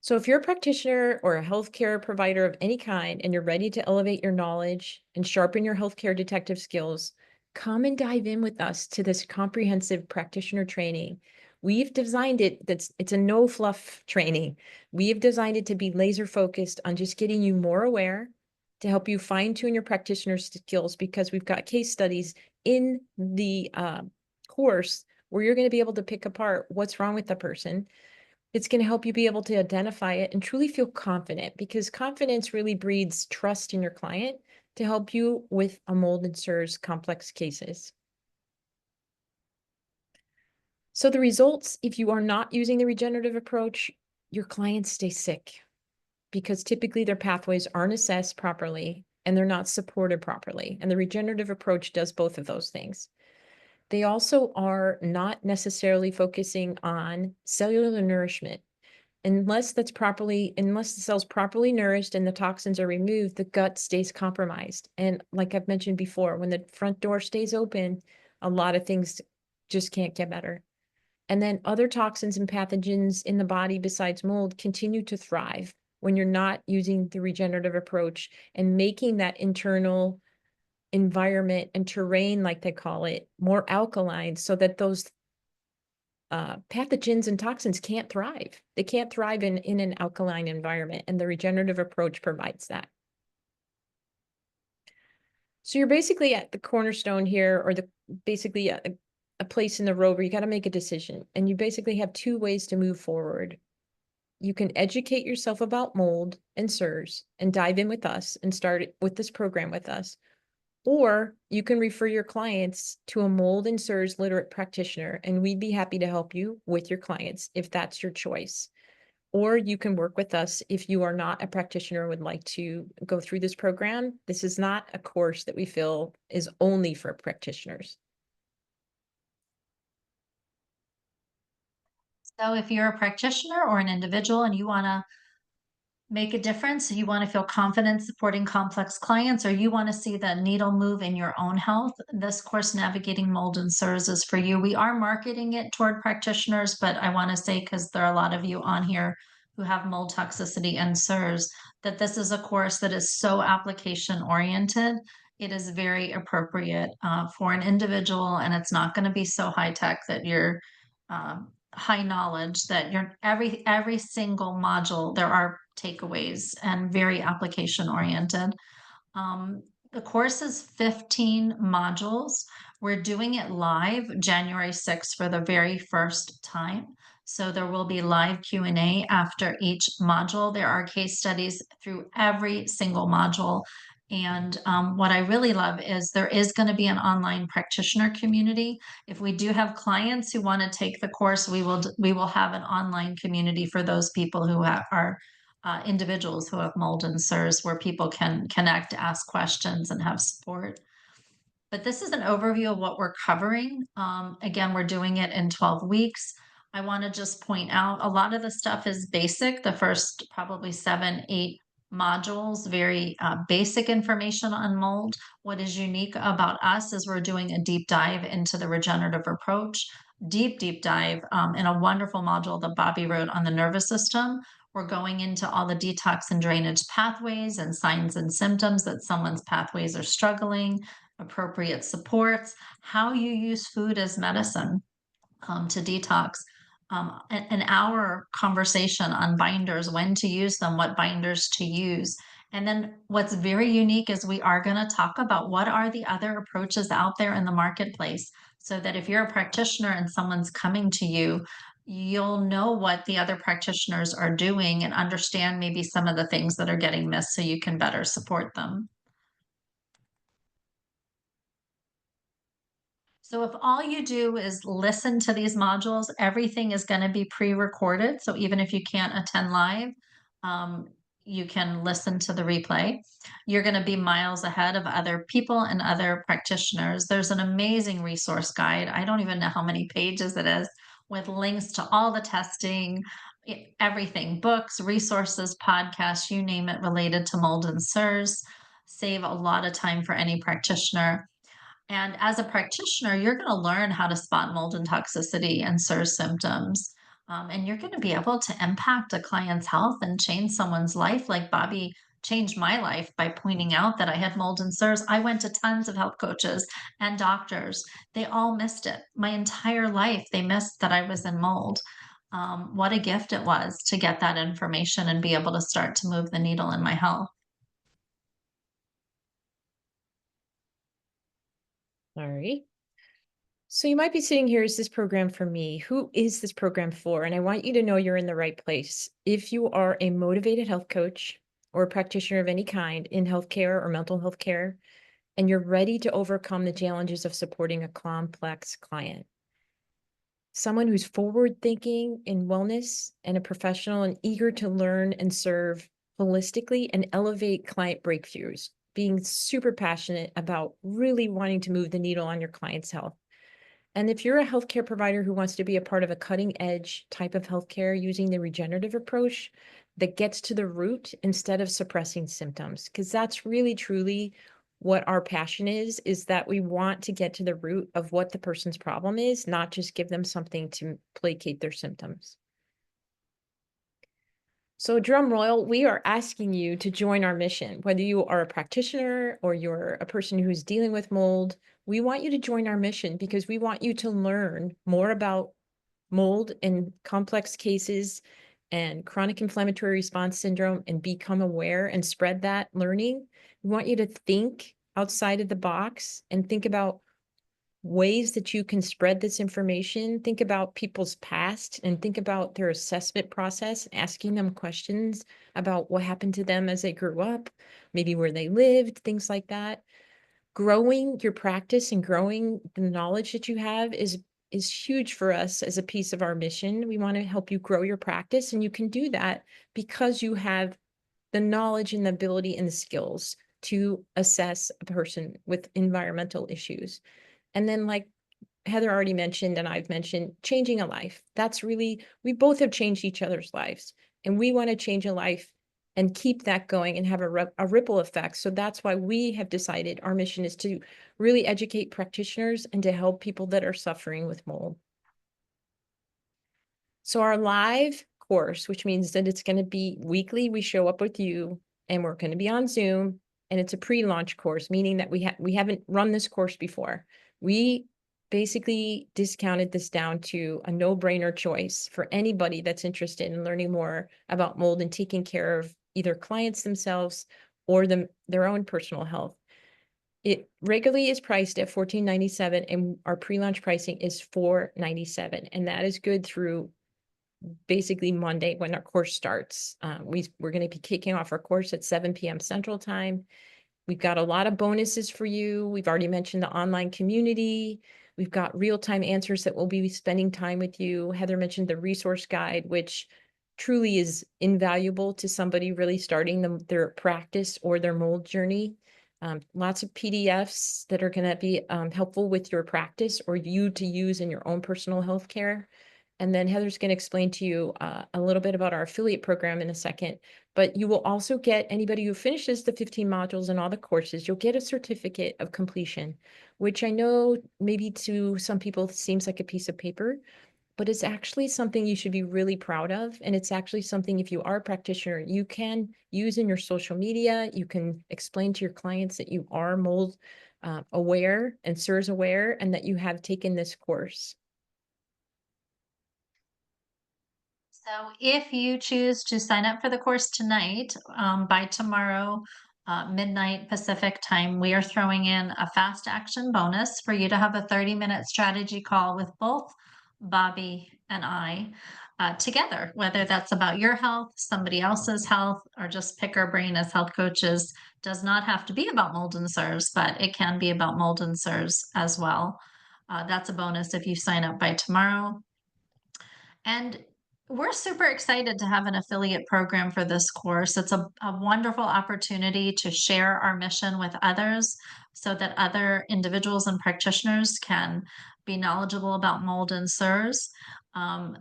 So if you're a practitioner or a healthcare provider of any kind and you're ready to elevate your knowledge and sharpen your healthcare detective skills, come and dive in with us to this comprehensive practitioner training. We've designed it's a no fluff training. We've designed it to be laser focused on just getting you more aware, to help you fine tune your practitioner skills, because we've got case studies in the course where you're going to be able to pick apart what's wrong with the person. It's going to help you be able to identify it and truly feel confident, because confidence really breeds trust in your client to help you with a mold and CIRS complex cases. So the results, if you are not using the regenerative approach, your clients stay sick because typically their pathways aren't assessed properly and they're not supported properly. And the regenerative approach does both of those things. They also are not necessarily focusing on cellular nourishment. Unless the cell's properly nourished and the toxins are removed, the gut stays compromised. And like I've mentioned before, when the front door stays open, a lot of things just can't get better. And then other toxins and pathogens in the body besides mold continue to thrive when you're not using the regenerative approach and making that internal environment and terrain, like they call it, more alkaline, so that those pathogens and toxins can't thrive. They can't thrive in an alkaline environment, and the regenerative approach provides that. So you're basically at the cornerstone here, or basically a place in the road where you got to make a decision, and you basically have two ways to move forward. You can educate yourself about mold and CIRS and dive in with us and start with this program with us. Or you can refer your clients to a mold and CIRS literate practitioner, and we'd be happy to help you with your clients if that's your choice. Or you can work with us if you are not a practitioner and would like to go through this program. This is not a course that we feel is only for practitioners. So if you're a practitioner or an individual and you want to make a difference, you want to feel confident supporting complex clients, or you want to see the needle move in your own health, this course, Navigating Mold and CIRS, is for you. We are marketing it toward practitioners, but I want to say, because there are a lot of you on here who have mold toxicity and CIRS, that this is a course that is so application oriented. it is very appropriate for an individual, and it's not going to be so high tech that you're high knowledge that you're every single module there are takeaways and very application oriented. um, the course is 15 modules. We're doing it live January 6th for the very first time. So there will be live Q&A after each module. There are case studies through every single module. And what I really love is there is going to be an online practitioner community. If we do have clients who want to take the course, we will have an online community for those people who are individuals who have mold and CIRS where people can connect, ask questions, and have support. But this is an overview of what we're covering. Again, we're doing it in 12 weeks. I want to just point out a lot of the stuff is basic. The first probably 7, 8 modules, very basic information on mold. What is unique about us is we're doing a deep dive into the regenerative approach, deep dive in a wonderful module that Bobbi wrote on the nervous system. We're going into all the detox and drainage pathways and signs and symptoms that someone's pathways are struggling, appropriate supports, how you use food as medicine to detox. An hour conversation on binders, when to use them, what binders to use. And then what's very unique is we are going to talk about what are the other approaches out there in the marketplace so that if you're a practitioner and someone's coming to you, you'll know what the other practitioners are doing and understand maybe some of the things that are getting missed so you can better support them. So if all you do is listen to these modules, everything is going to be pre-recorded. So even if you can't attend live, um, you can listen to the replay. You're going to be miles ahead of other people and other practitioners. There's an amazing resource guide. I don't even know how many pages it is, with links to all the testing, everything, books, resources, podcasts, you name it, related to mold and CIRS. Save a lot of time for any practitioner. And as a practitioner, you're going to learn how to spot mold and toxicity and CIRS symptoms. And you're going to be able to impact a client's health and change someone's life, like Bobbi changed my life by pointing out that I had mold and CIRS. I went to tons of health coaches and doctors. They all missed it. My entire life, they missed that I was in mold. What a gift it was to get that information and be able to start to move the needle in my health. All right. So you might be sitting here, is this program for me? Who is this program for? And I want you to know you're in the right place. If you are a motivated health coach or a practitioner of any kind in healthcare or mental health care, and you're ready to overcome the challenges of supporting a complex client, someone who's forward thinking in wellness and a professional and eager to learn and serve holistically and elevate client breakthroughs, being super passionate about really wanting to move the needle on your client's health. And if you're a healthcare provider who wants to be a part of a cutting edge type of healthcare using the regenerative approach that gets to the root instead of suppressing symptoms, because that's really truly what our passion is that we want to get to the root of what the person's problem is, not just give them something to placate their symptoms. So drum roll, we are asking you to join our mission. Whether you are a practitioner or you're a person who's dealing with mold, we want you to join our mission because we want you to learn more about mold in complex cases and chronic inflammatory response syndrome and become aware and spread that learning. We want you to think outside of the box and think about ways that you can spread this information. Think about people's past and think about their assessment process, asking them questions about what happened to them as they grew up, maybe where they lived, things like that. Growing your practice and growing the knowledge that you have is huge for us as a piece of our mission. We want to help you grow your practice, and you can do that because you have the knowledge and the ability and the skills to assess a person with environmental issues. And then, like Heather already mentioned, and I've mentioned, changing a life. That's really, we both have changed each other's lives, and we want to change a life and keep that going and have a ripple effect. So that's why we have decided our mission is to really educate practitioners and to help people that are suffering with mold. So our live course, which means that it's going to be weekly, we show up with you and we're going to be on Zoom. and it's a pre-launch course, meaning that we haven't run this course before. We basically discounted this down to a no-brainer choice for anybody that's interested in learning more about mold and taking care of either clients themselves or their own personal health. It regularly is priced at $14.97, and our pre-launch pricing is $4.97, and that is good through basically Monday when our course starts. We're going to be kicking off our course at 7 p.m. Central Time. We've got a lot of bonuses for you. We've already mentioned the online community. We've got real-time answers that we'll be spending time with you. Heather mentioned the resource guide, which truly is invaluable to somebody really starting their practice or their mold journey. Lots of PDFs that are going to be helpful with your practice or you to use in your own personal health care. And then Heather's going to explain to you a little bit about our affiliate program in a second. But you will also get, anybody who finishes the 15 modules and all the courses, you'll get a certificate of completion, which I know maybe to some people seems like a piece of paper, but it's actually something you should be really proud of. And it's actually something, if you are a practitioner, you can use in your social media. You can explain to your clients that you are mold aware and CIRS aware, and that you have taken this course. So if you choose to sign up for the course tonight, by tomorrow, midnight Pacific time, we are throwing in a fast action bonus for you to have a 30-minute strategy call with both Bobbi and I together, whether that's about your health, somebody else's health, or just pick our brain as health coaches. Does not have to be about mold and CIRS, but it can be about mold and CIRS as well. That's a bonus if you sign up by tomorrow. And we're super excited to have an affiliate program for this course. It's a wonderful opportunity to share our mission with others so that other individuals and practitioners can be knowledgeable about mold and CIRS.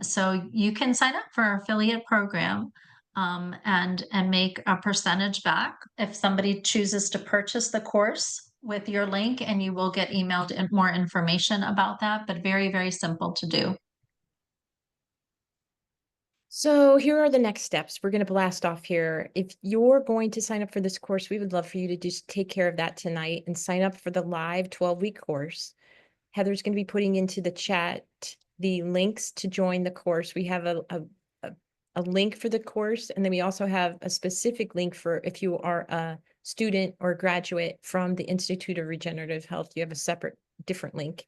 So you can sign up for our affiliate program and make a percentage back if somebody chooses to purchase the course with your link, and you will get emailed more information about that, but very, very simple to do. So here are the next steps. We're going to blast off here. If you're going to sign up for this course, we would love for you to just take care of that tonight and sign up for the live 12-week course. Heather's going to be putting into the chat the links to join the course. We have a link for the course, and then we also have a specific link for if you are a student or graduate from the Institute of Regenerative Health. You have a separate, different link.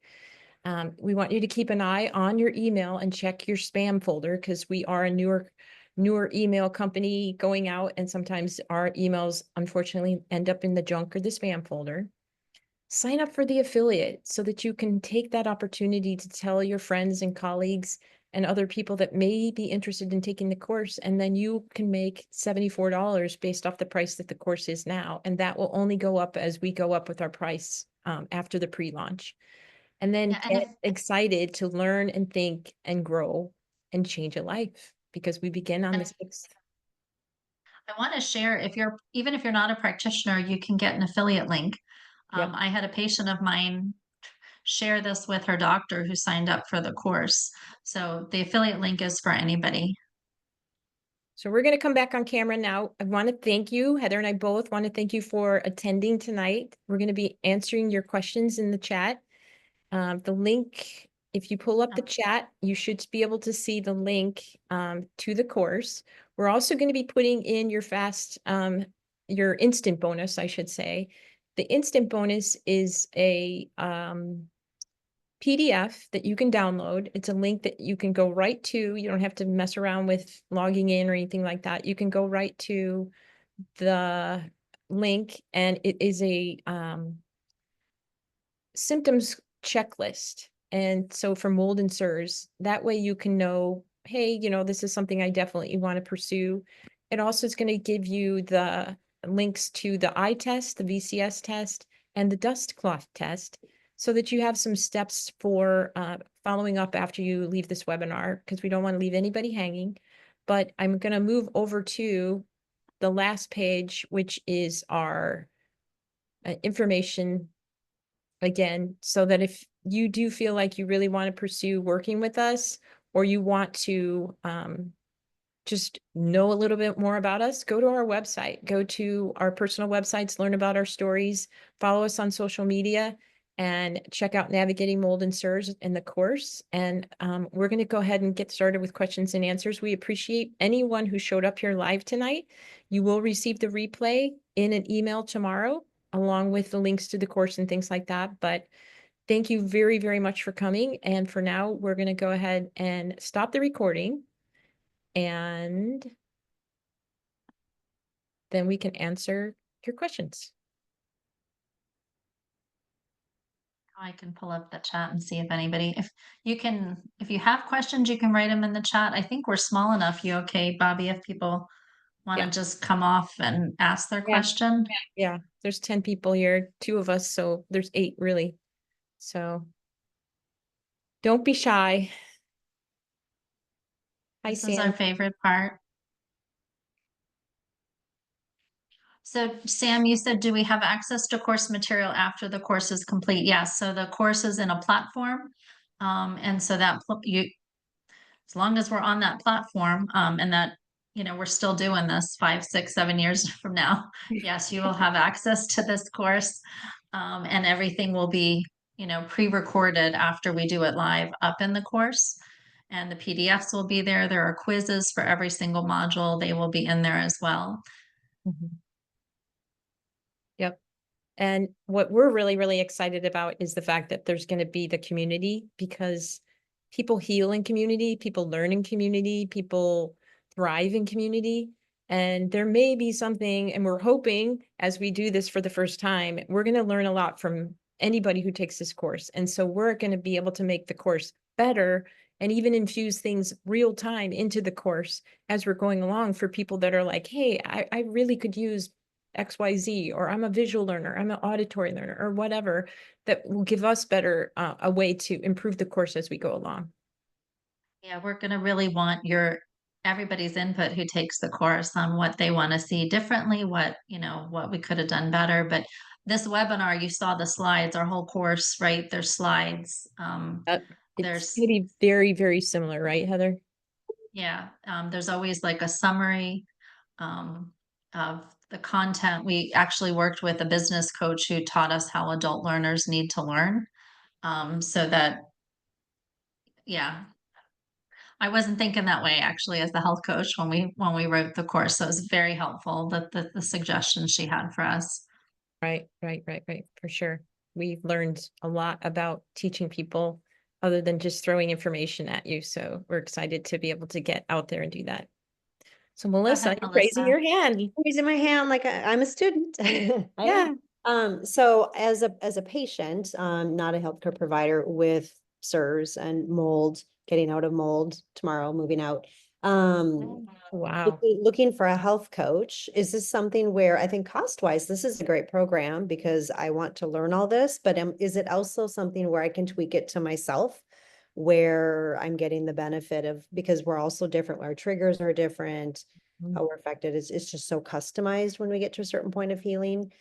We want you to keep an eye on your email and check your spam folder, because we are a newer email company going out, and sometimes our emails unfortunately end up in the junk or the spam folder. Sign up for the affiliate so that you can take that opportunity to tell your friends and colleagues and other people that may be interested in taking the course, and then you can make $74 based off the price that the course is now, and that will only go up as we go up with our price after the pre-launch. And then Yeah, and get excited to learn and think and grow and change a life, because we begin on the 6th. I want to share, if you're even if you're not a practitioner, you can get an affiliate link. Yep. I had a patient of mine share this with her doctor who signed up for the course. So the affiliate link is for anybody. So we're going to come back on camera now. I want to thank you. Heather and I both want to thank you for attending tonight. We're going to be answering your questions in the chat. The link, if you pull up the chat, you should be able to see the link to the course. We're also going to be putting in your instant bonus, I should say. The instant bonus is a PDF that you can download. It's a link that you can go right to. You don't have to mess around with logging in or anything like that. You can go right to the link, and it is a symptoms checklist. And so for mold and CIRS, that way you can know, hey, this is something I definitely want to pursue. It also is going to give you the links to the eye test, the VCS test, and the dust cloth test, so that you have some steps for following up after you leave this webinar, because we don't want to leave anybody hanging. But I'm going to move over to the last page, which is our information again, so that if you do feel like you really want to pursue working with us, or you want to just know a little bit more about us, go to our website, go to our personal websites, learn about our stories, follow us on social media, and check out Navigating Mold and CIRS in the course. And we're going to go ahead and get started with questions and answers. We appreciate anyone who showed up here live tonight. You will receive the replay in an email tomorrow, along with the links to the course and things like that. But thank you very, very much for coming. And for now, we're going to go ahead and stop the recording, and then we can answer your questions. I can pull up the chat and see if anybody, if you have questions, you can write them in the chat. I think we're small enough. You okay, Bobby, if people want to Yeah. just come off and ask their Yeah. question? Yeah. There's 10 people here, 2 of us, so there's 8 really. So don't be shy. Hi, This is our Sam. favorite part. So Sam, you said, do we have access to course material after the course is complete? Yes. So the course is in a platform. And so that you, as long as we're on that platform, and that, we're still doing this 5, 6, 7 years from now, yes, you will have access to this course. And everything will be, pre-recorded after we do it live up in the course. And the PDFs will be there. There are quizzes for every single module. They will be in there as well. Mhm. Yep. And what we're really, really excited about is the fact that there's going to be the community, because people heal in community, people learn in community, people thrive in community. And there may be something, and we're hoping as we do this for the first time, we're going to learn a lot from anybody who takes this course. And so we're going to be able to make the course better and even infuse things real time into the course as we're going along, for people that are like, hey, I really could use XYZ, or I'm a visual learner, I'm an auditory learner, or whatever, that will give us better a way to improve the course as we go along. Yeah, we're going to really want everybody's input who takes the course on what they want to see differently, what we could have done better. But this webinar, you saw the slides, our whole course, right? There's slides. It's There's going to be very, very similar, right, Heather? Yeah, there's always like a summary um, of the content. We actually worked with a business coach who taught us how adult learners need to learn. So that, yeah, I wasn't thinking that way actually as the health coach when we wrote the course. So it was very helpful that the suggestions she had for us. Right, right, right, right, for sure. We've learned a lot about teaching people other than just throwing information at you. So we're excited to be able to get out there and do that. So Go Melissa, ahead, you're raising Melissa. your hand. Raising my hand like I'm a student. I Yeah. am. So as a patient, not a healthcare provider, with CIRS and mold, getting out of mold tomorrow, moving out. Wow. Looking for a health coach. Is this something where, I think cost wise, this is a great program because I want to learn all this, but is it also something where I can tweak it to myself, where I'm getting the benefit of, because we're also different, our triggers are different, how we're affected is, it's just so customized when we get to a certain point of healing.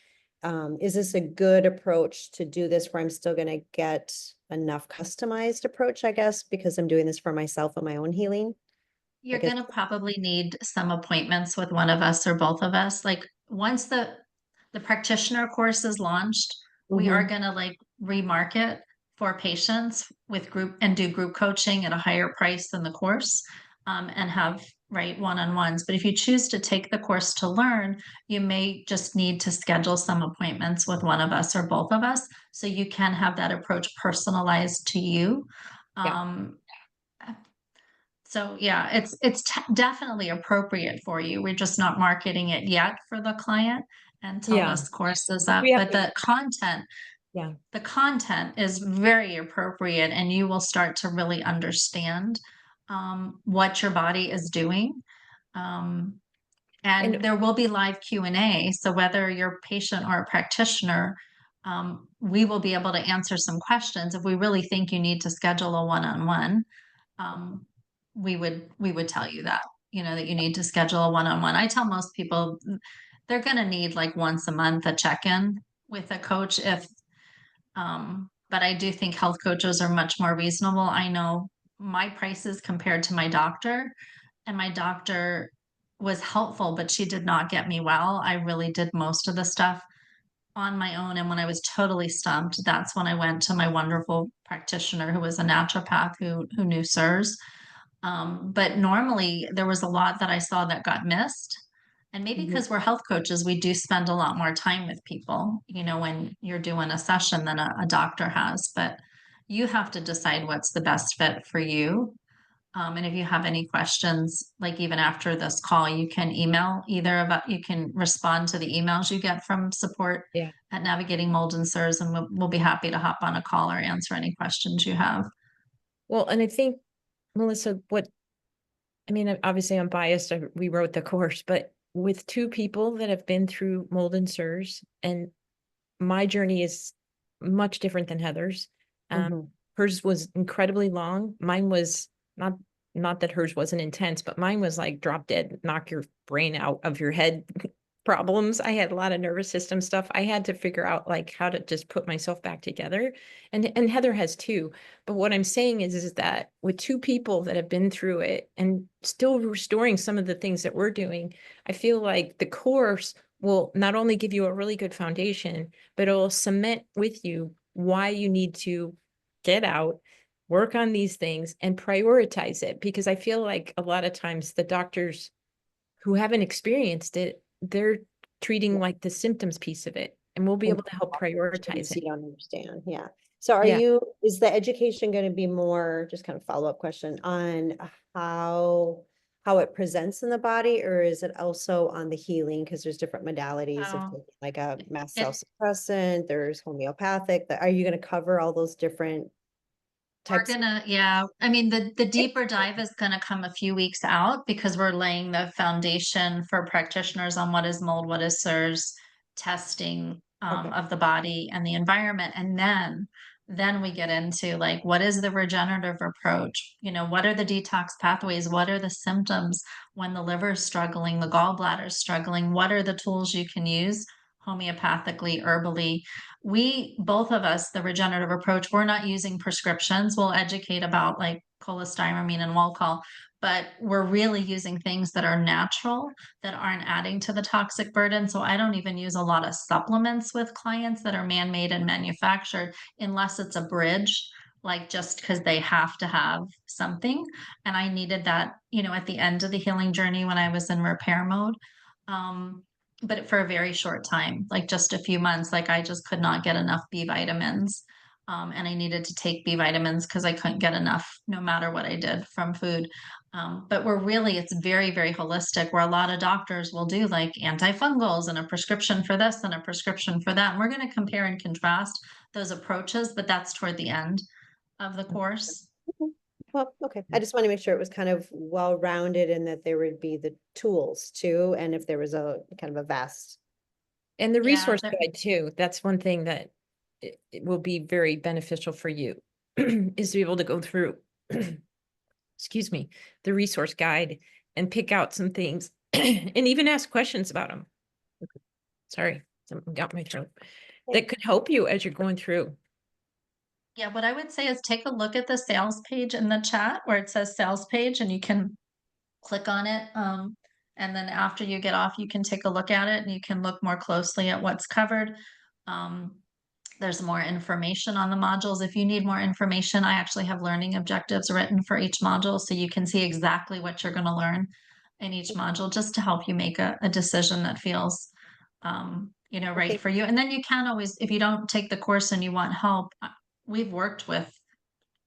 Is this a good approach to do this where I'm still going to get enough customized approach, I guess, because I'm doing this for myself and my own healing? I You're guess. gonna probably need some appointments with one of us or both of us. Like once the practitioner course is launched, we are Mhm. gonna like remarket for patients with group and do group coaching at a higher price than the course, and have right one-on-ones. But if you choose to take the course to learn, you may just need to schedule some appointments with one of us or both of us so you can have that approach personalized to you. Yeah. Um, so yeah, it's definitely appropriate for you. We're just not marketing it yet for the client until Yeah. this course is We up. have But to, yeah. the content is very appropriate, and you will start to really understand what your body is doing. Um, and And there will be live Q&A. So whether you're a patient or a practitioner, we will be able to answer some questions if we really think you need to schedule a one-on-one. um, we would tell you that, that you need to schedule a one-on-one. I tell most people they're going to need like once a month a check-in with a coach but I do think health coaches are much more reasonable. I know my prices compared to my doctor and my doctor was helpful, but she did not get me well. I really did most of the stuff on my own. And when I was totally stumped, that's when I went to my wonderful practitioner who was a naturopath who knew CIRS. But normally there was a lot that I saw that got missed. And maybe Mhm. because we're health coaches, we do spend a lot more time with people, when you're doing a session than a doctor has. But you have to decide what's the best fit for you. And if you have any questions, like even after this call, you can you can respond to the emails you get from support Yeah. at Navigating Mold and CIRS, and we'll be happy to hop on a call or answer any questions you have. Well, and I think, Melissa, obviously I'm biased. We wrote the course, but with two people that have been through mold and CIRS, and my journey is much different than Heather's. Mhm. Hers was incredibly long. Mine was not that hers wasn't intense, but mine was like drop dead, knock your brain out of your head problems. I had a lot of nervous system stuff. I had to figure out like how to just put myself back together. And Heather has too. But what I'm saying is that with two people that have been through it and still restoring some of the things that we're doing, I feel like the course will not only give you a really good foundation, but it'll cement with you why you need to get out, work on these things, and prioritize it. Because I feel like a lot of times the doctors who haven't experienced it, they're treating Yeah. like the symptoms piece of it, and we'll be And able to help prioritize things it. you don't understand. Yeah. So Yeah. is the education going to be more, just kind of follow-up question on how it presents in the body, or is it also on the healing? Because there's different modalities of So taking like a mast cell it, suppressant, there's homeopathic. Are you going to cover all those different we're types? gonna, yeah. I mean, the deeper dive is gonna come a few weeks out because we're laying the foundation for practitioners on what is mold, what is CIRS, testing Okay. of the body and the environment, and then we get into like what is the regenerative approach? What are the detox pathways? What are the symptoms when the liver is struggling, the gallbladder is struggling? What are the tools you can use homeopathically, herbally? Both of us, the regenerative approach, we're not using prescriptions. We'll educate about like cholestyramine and Walcol, but we're really using things that are natural that aren't adding to the toxic burden. So I don't even use a lot of supplements with clients that are man-made and manufactured unless it's a bridge, like just because they have to have something. And I needed that, at the end of the healing journey when I was in repair mode. But for a very short time, like just a few months, like I just could not get enough B vitamins. And I needed to take B vitamins because I couldn't get enough no matter what I did from food. But it's very, very holistic where a lot of doctors will do like antifungals and a prescription for this and a prescription for that. And we're going to compare and contrast those approaches, but that's toward the end of the course. Mhm. Well, okay. I just want to make sure it was kind of well-rounded and that there would be the tools too, and if there was a kind of a vast. And the Yeah, resource guide too, that's one thing that it will be very beneficial for you is to be able to go through, excuse me, the resource guide and pick out some things and even ask questions about them. Sorry, something got my throat. That could help you as you're going through. Yeah, what I would say is take a look at the sales page in the chat where it says sales page and you can click on it. And then after you get off, you can take a look at it and you can look more closely at what's covered. Um, there's more information on the modules. If you need more information, I actually have learning objectives written for each module so you can see exactly what you're going to learn in each module just to help you make a decision that feels right Okay. for you. And then you can always, if you don't take the course and you want help, we've worked with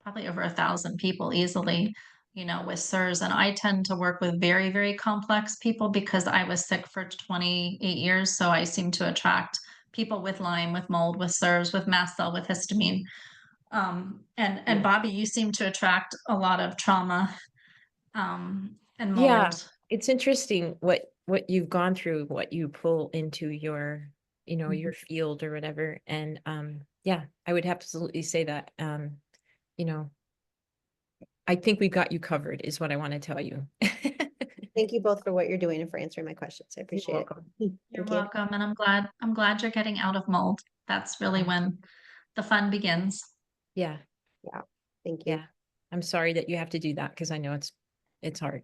probably over 1,000 people easily, with CIRS. And I tend to work with very, very complex people because I was sick for 28 years. So I seem to attract people with Lyme, with mold, with CIRS, with mast cell, with histamine. And Bobbi, you seem to attract a lot of trauma and Yeah, mold. it's interesting what you've gone through, what you pull into your, your field or whatever. And yeah, I would absolutely say that. You know, I think we got you covered is what I want to tell you. Thank you both for what you're doing and for answering my questions. I You're appreciate it. welcome. You're Thank you. welcome. And I'm glad you're getting out of mold. That's really when the fun begins. Yeah, Yeah. Thank you. yeah. I'm sorry that you have to do that because I know it's hard.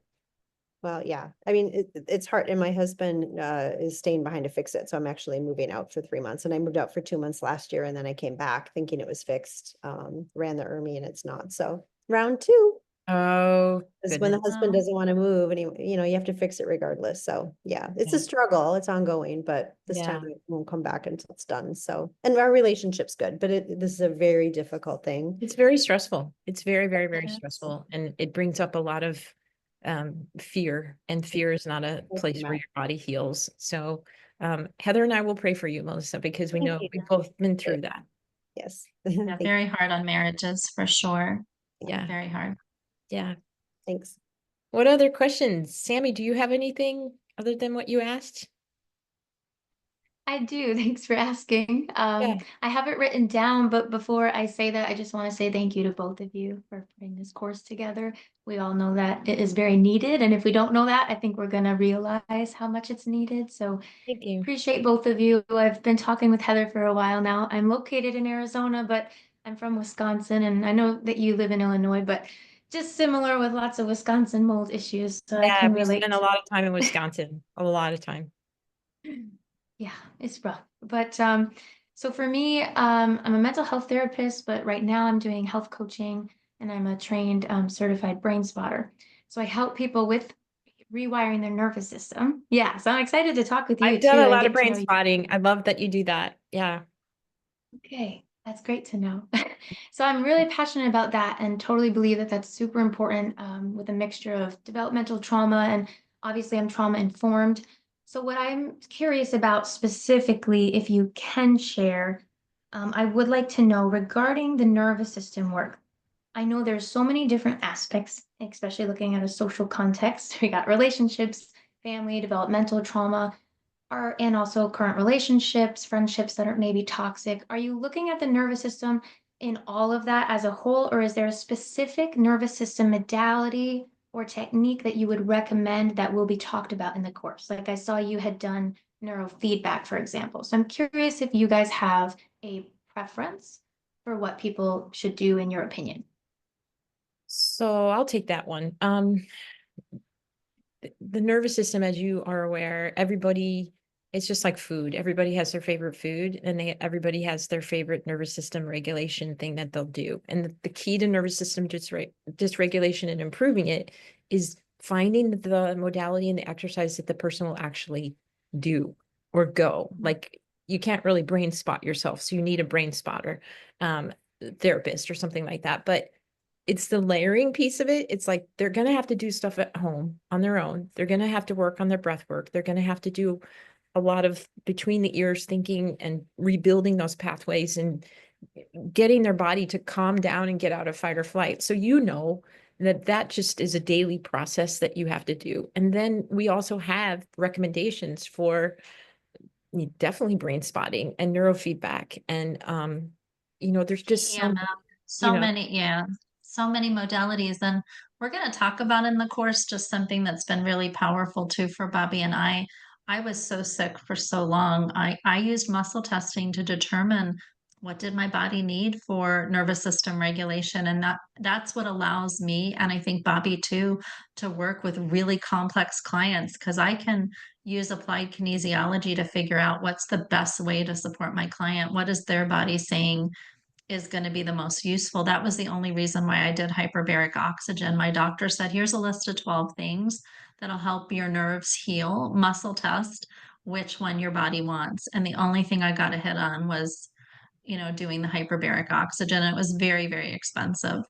Well, yeah, I mean, it's hard, and my husband is staying behind to fix it, so I'm actually moving out for 3 months, and I moved out for 2 months last year, and then I came back thinking it was fixed, ran the ERMI and it's not, so round two Oh, is when the goodness. husband Oh, doesn't want to move, and you have to fix it regardless, so yeah, it's a struggle, it's ongoing, but this time Yeah. it won't come back until it's done, so, and our relationship's good, but this is a very difficult thing. It's very stressful. It's very, very, very yes. stressful. And it brings up a lot of fear. And fear is not a Thank you, place where Matt. your body heals. So Heather and I will pray for you, Melissa, because we Thank know you. we've both been through that. Yes. Yeah, very hard on marriages for sure. Yeah. Very hard. Yeah. Thanks. What other questions? Sammy, do you have anything other than what you asked? I do. Thanks for asking. Yeah. I have it written down, but before I say that, I just want to say thank you to both of you for putting this course together. We all know that it is very needed. And if we don't know that, I think we're going to realize how much it's needed. So Thank you. appreciate both of you. I've been talking with Heather for a while now. I'm located in Arizona, but I'm from Wisconsin. And I know that you live in Illinois, but just similar with lots of Wisconsin mold issues. So I Yeah, can we spent a relate. lot of time in Wisconsin, a lot of time. Yeah, it's rough. But so for me, I'm a mental health therapist, but right now I'm doing health coaching and I'm a trained certified brain spotter. So I help people with rewiring their nervous system. Yeah, so I'm excited to talk with you I've done too a and lot of get to brain know you. spotting. I love that you do that. Yeah. Okay, that's great to know. So I'm really passionate about that and totally believe that that's super important with a mixture of developmental trauma and obviously I'm trauma informed. So what I'm curious about specifically, if you can share, I would like to know regarding the nervous system work. I know there's so many different aspects, especially looking at a social context. We got relationships, family, developmental trauma, and also current relationships, friendships that are maybe toxic. Are you looking at the nervous system in all of that as a whole, or is there a specific nervous system modality or technique that you would recommend that will be talked about in the course? Like I saw you had done neurofeedback, for example. So I'm curious if you guys have a preference for what people should do in your opinion. So I'll take that one. The nervous system, as you are aware, everybody, it's just like food. Everybody has their favorite food and everybody has their favorite nervous system regulation thing that they'll do. And the key to nervous system dysregulation and improving it is finding the modality and the exercise that the person will actually do or go. Like you can't really brain spot yourself. So you need a brain spotter, therapist or something like that. But it's the layering piece of it. It's like they're going to have to do stuff at home on their own. They're going to have to work on their breath work. They're going to have to do a lot of between the ears thinking and rebuilding those pathways and getting their body to calm down and get out of fight or flight. So that just is a daily process that you have to do. And then we also have recommendations for definitely brain spotting and neurofeedback. And there's just some, EMF, you so know, many, yeah, so many modalities. And we're going to talk about in the course just something that's been really powerful too for Bobbi and I. I was so sick for so long. I used muscle testing to determine what did my body need for nervous system regulation. And that's what allows me, and I think Bobbi too, to work with really complex clients because I can use applied kinesiology to figure out what's the best way to support my client. What is their body saying is going to be the most useful. That was the only reason why I did hyperbaric oxygen. My doctor said, here's a list of 12 things that'll help your nerves heal. Muscle test which one your body wants. And the only thing I got a hit on was, doing the hyperbaric oxygen. It was very, very expensive,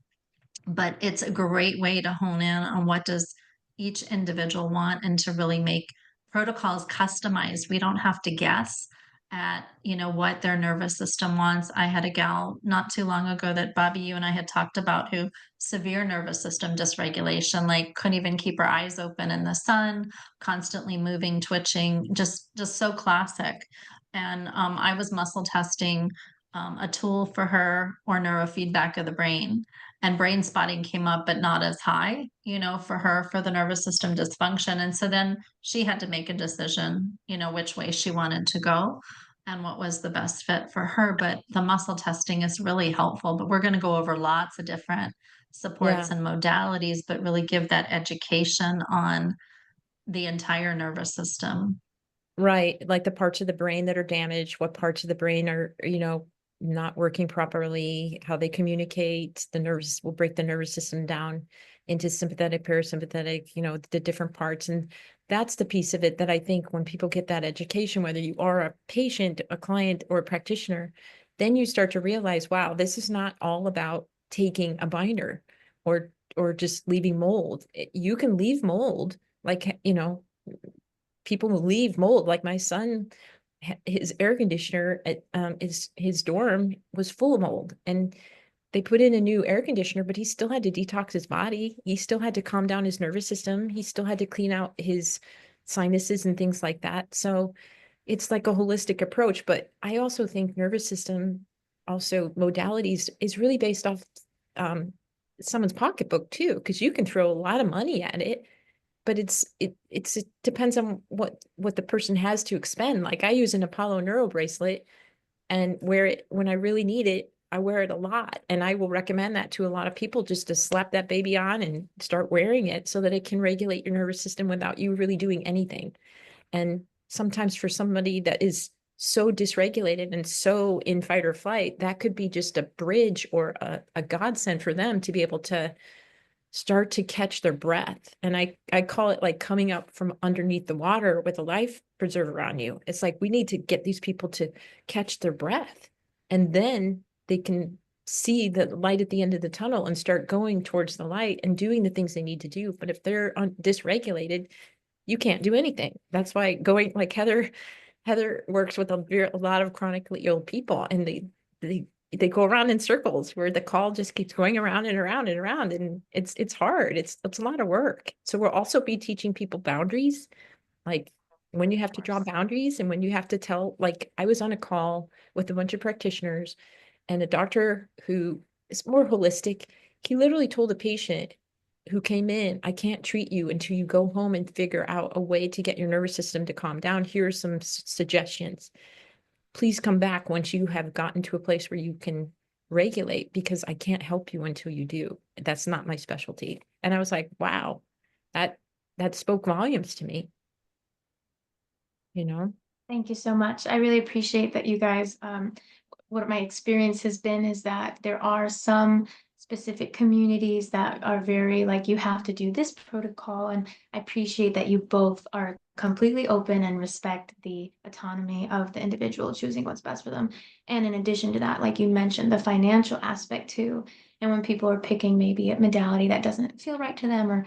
but it's a great way to hone in on what does each individual want and to really make protocols customized. We don't have to guess at what their nervous system wants. I had a gal not too long ago that Bobbi, you and I had talked about, who severe nervous system dysregulation, like couldn't even keep her eyes open in the sun, constantly moving, twitching, just so classic. And I was muscle testing a tool for her, or neurofeedback of the brain, and brain spotting came up, but not as high, for her, for the nervous system dysfunction. And so then she had to make a decision, which way she wanted to go and what was the best fit for her. But the muscle testing is really helpful. But we're going to go over lots of different yeah. supports and modalities, but really give that education on the entire nervous system. Right, like the parts of the brain that are damaged, what parts of the brain are, not working properly, how they communicate. The nerves will break the nervous system down into sympathetic, parasympathetic, the different parts. And that's the piece of it that I think when people get that education, whether you are a patient, a client, or a practitioner, then you start to realize, wow, this is not all about taking a binder or just leaving mold. You can leave mold, like, people will leave mold. Like my son, his air conditioner at his dorm was full of mold, and they put in a new air conditioner, but he still had to detox his body. He still had to calm down his nervous system. He still had to clean out his sinuses and things like that. So it's like a holistic approach. But I also think nervous system, also modalities, is really based off someone's pocketbook too, because you can throw a lot of money at it, but it depends on what the person has to expend. Like I use an Apollo Neuro bracelet and wear it when I really need it. I wear it a lot, and I will recommend that to a lot of people, just to slap that baby on and start wearing it so that it can regulate your nervous system without you really doing anything. And sometimes for somebody that is so dysregulated and so in fight or flight, that could be just a bridge or a godsend for them to be able to start to catch their breath. And I call it like coming up from underneath the water with a life preserver on you. It's like we need to get these people to catch their breath, and then they can see the light at the end of the tunnel and start going towards the light and doing the things they need to do. But if they're dysregulated, you can't do anything. That's why going, like Heather works with a lot of chronically ill people, and they go around in circles where the call just keeps going around and around and around, and it's hard. It's a lot of work. So we'll also be teaching people boundaries, like when you have to draw boundaries and when you have to tell. Like I was on a call with a bunch of practitioners, and a doctor who is more holistic, he literally told a patient who came in, I can't treat you until you go home and figure out a way to get your nervous system to calm down. Here are some suggestions. Please come back once you have gotten to a place where you can regulate, because I can't help you until you do. That's not my specialty. And I was like, wow, that spoke volumes to me, Thank you so much. I really appreciate that you guys, what my experience has been is that there are some specific communities that are very like, you have to do this protocol. And I appreciate that you both are completely open and respect the autonomy of the individual choosing what's best for them. And in addition to that, like you mentioned, the financial aspect too. And when people are picking maybe a modality that doesn't feel right to them, or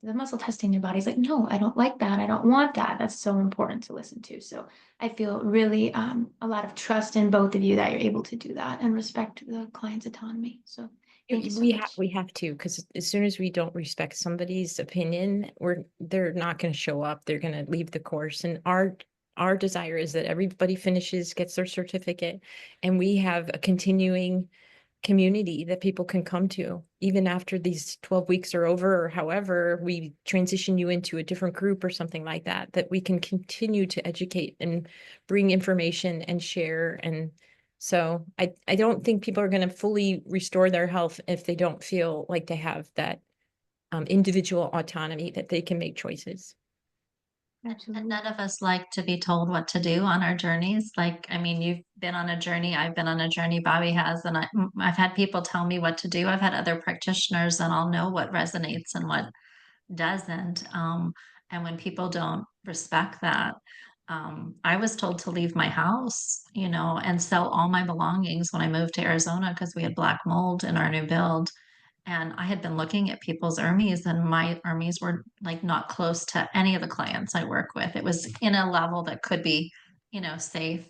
the muscle testing their body's like, no, I don't like that. I don't want that. That's so important to listen to. So I feel really a lot of trust in both of you that you're able to do that and respect the client's autonomy. So thank you so much. We have to, because as soon as we don't respect somebody's opinion, they're not going to show up. They're going to leave the course. And our desire is that everybody finishes, gets their certificate, and we have a continuing community that people can come to even after these 12 weeks are over, or however we transition you into a different group or something like that, that we can continue to educate and bring information and share. And so I don't think people are going to fully restore their health if they don't feel like they have that individual autonomy, that they can make choices. And Absolutely. none of us like to be told what to do on our journeys. Like, I mean, you've been on a journey, I've been on a journey, Bobbi has, and I've had people tell me what to do. I've had other practitioners, and I'll know what resonates and what doesn't. And when people don't respect that, I was told to leave my house, and sell all my belongings when I moved to Arizona because we had black mold in our new build. And I had been looking at people's ERMIs, and my ERMIs were like not close to any of the clients I work with. It was in a level that could be, safe.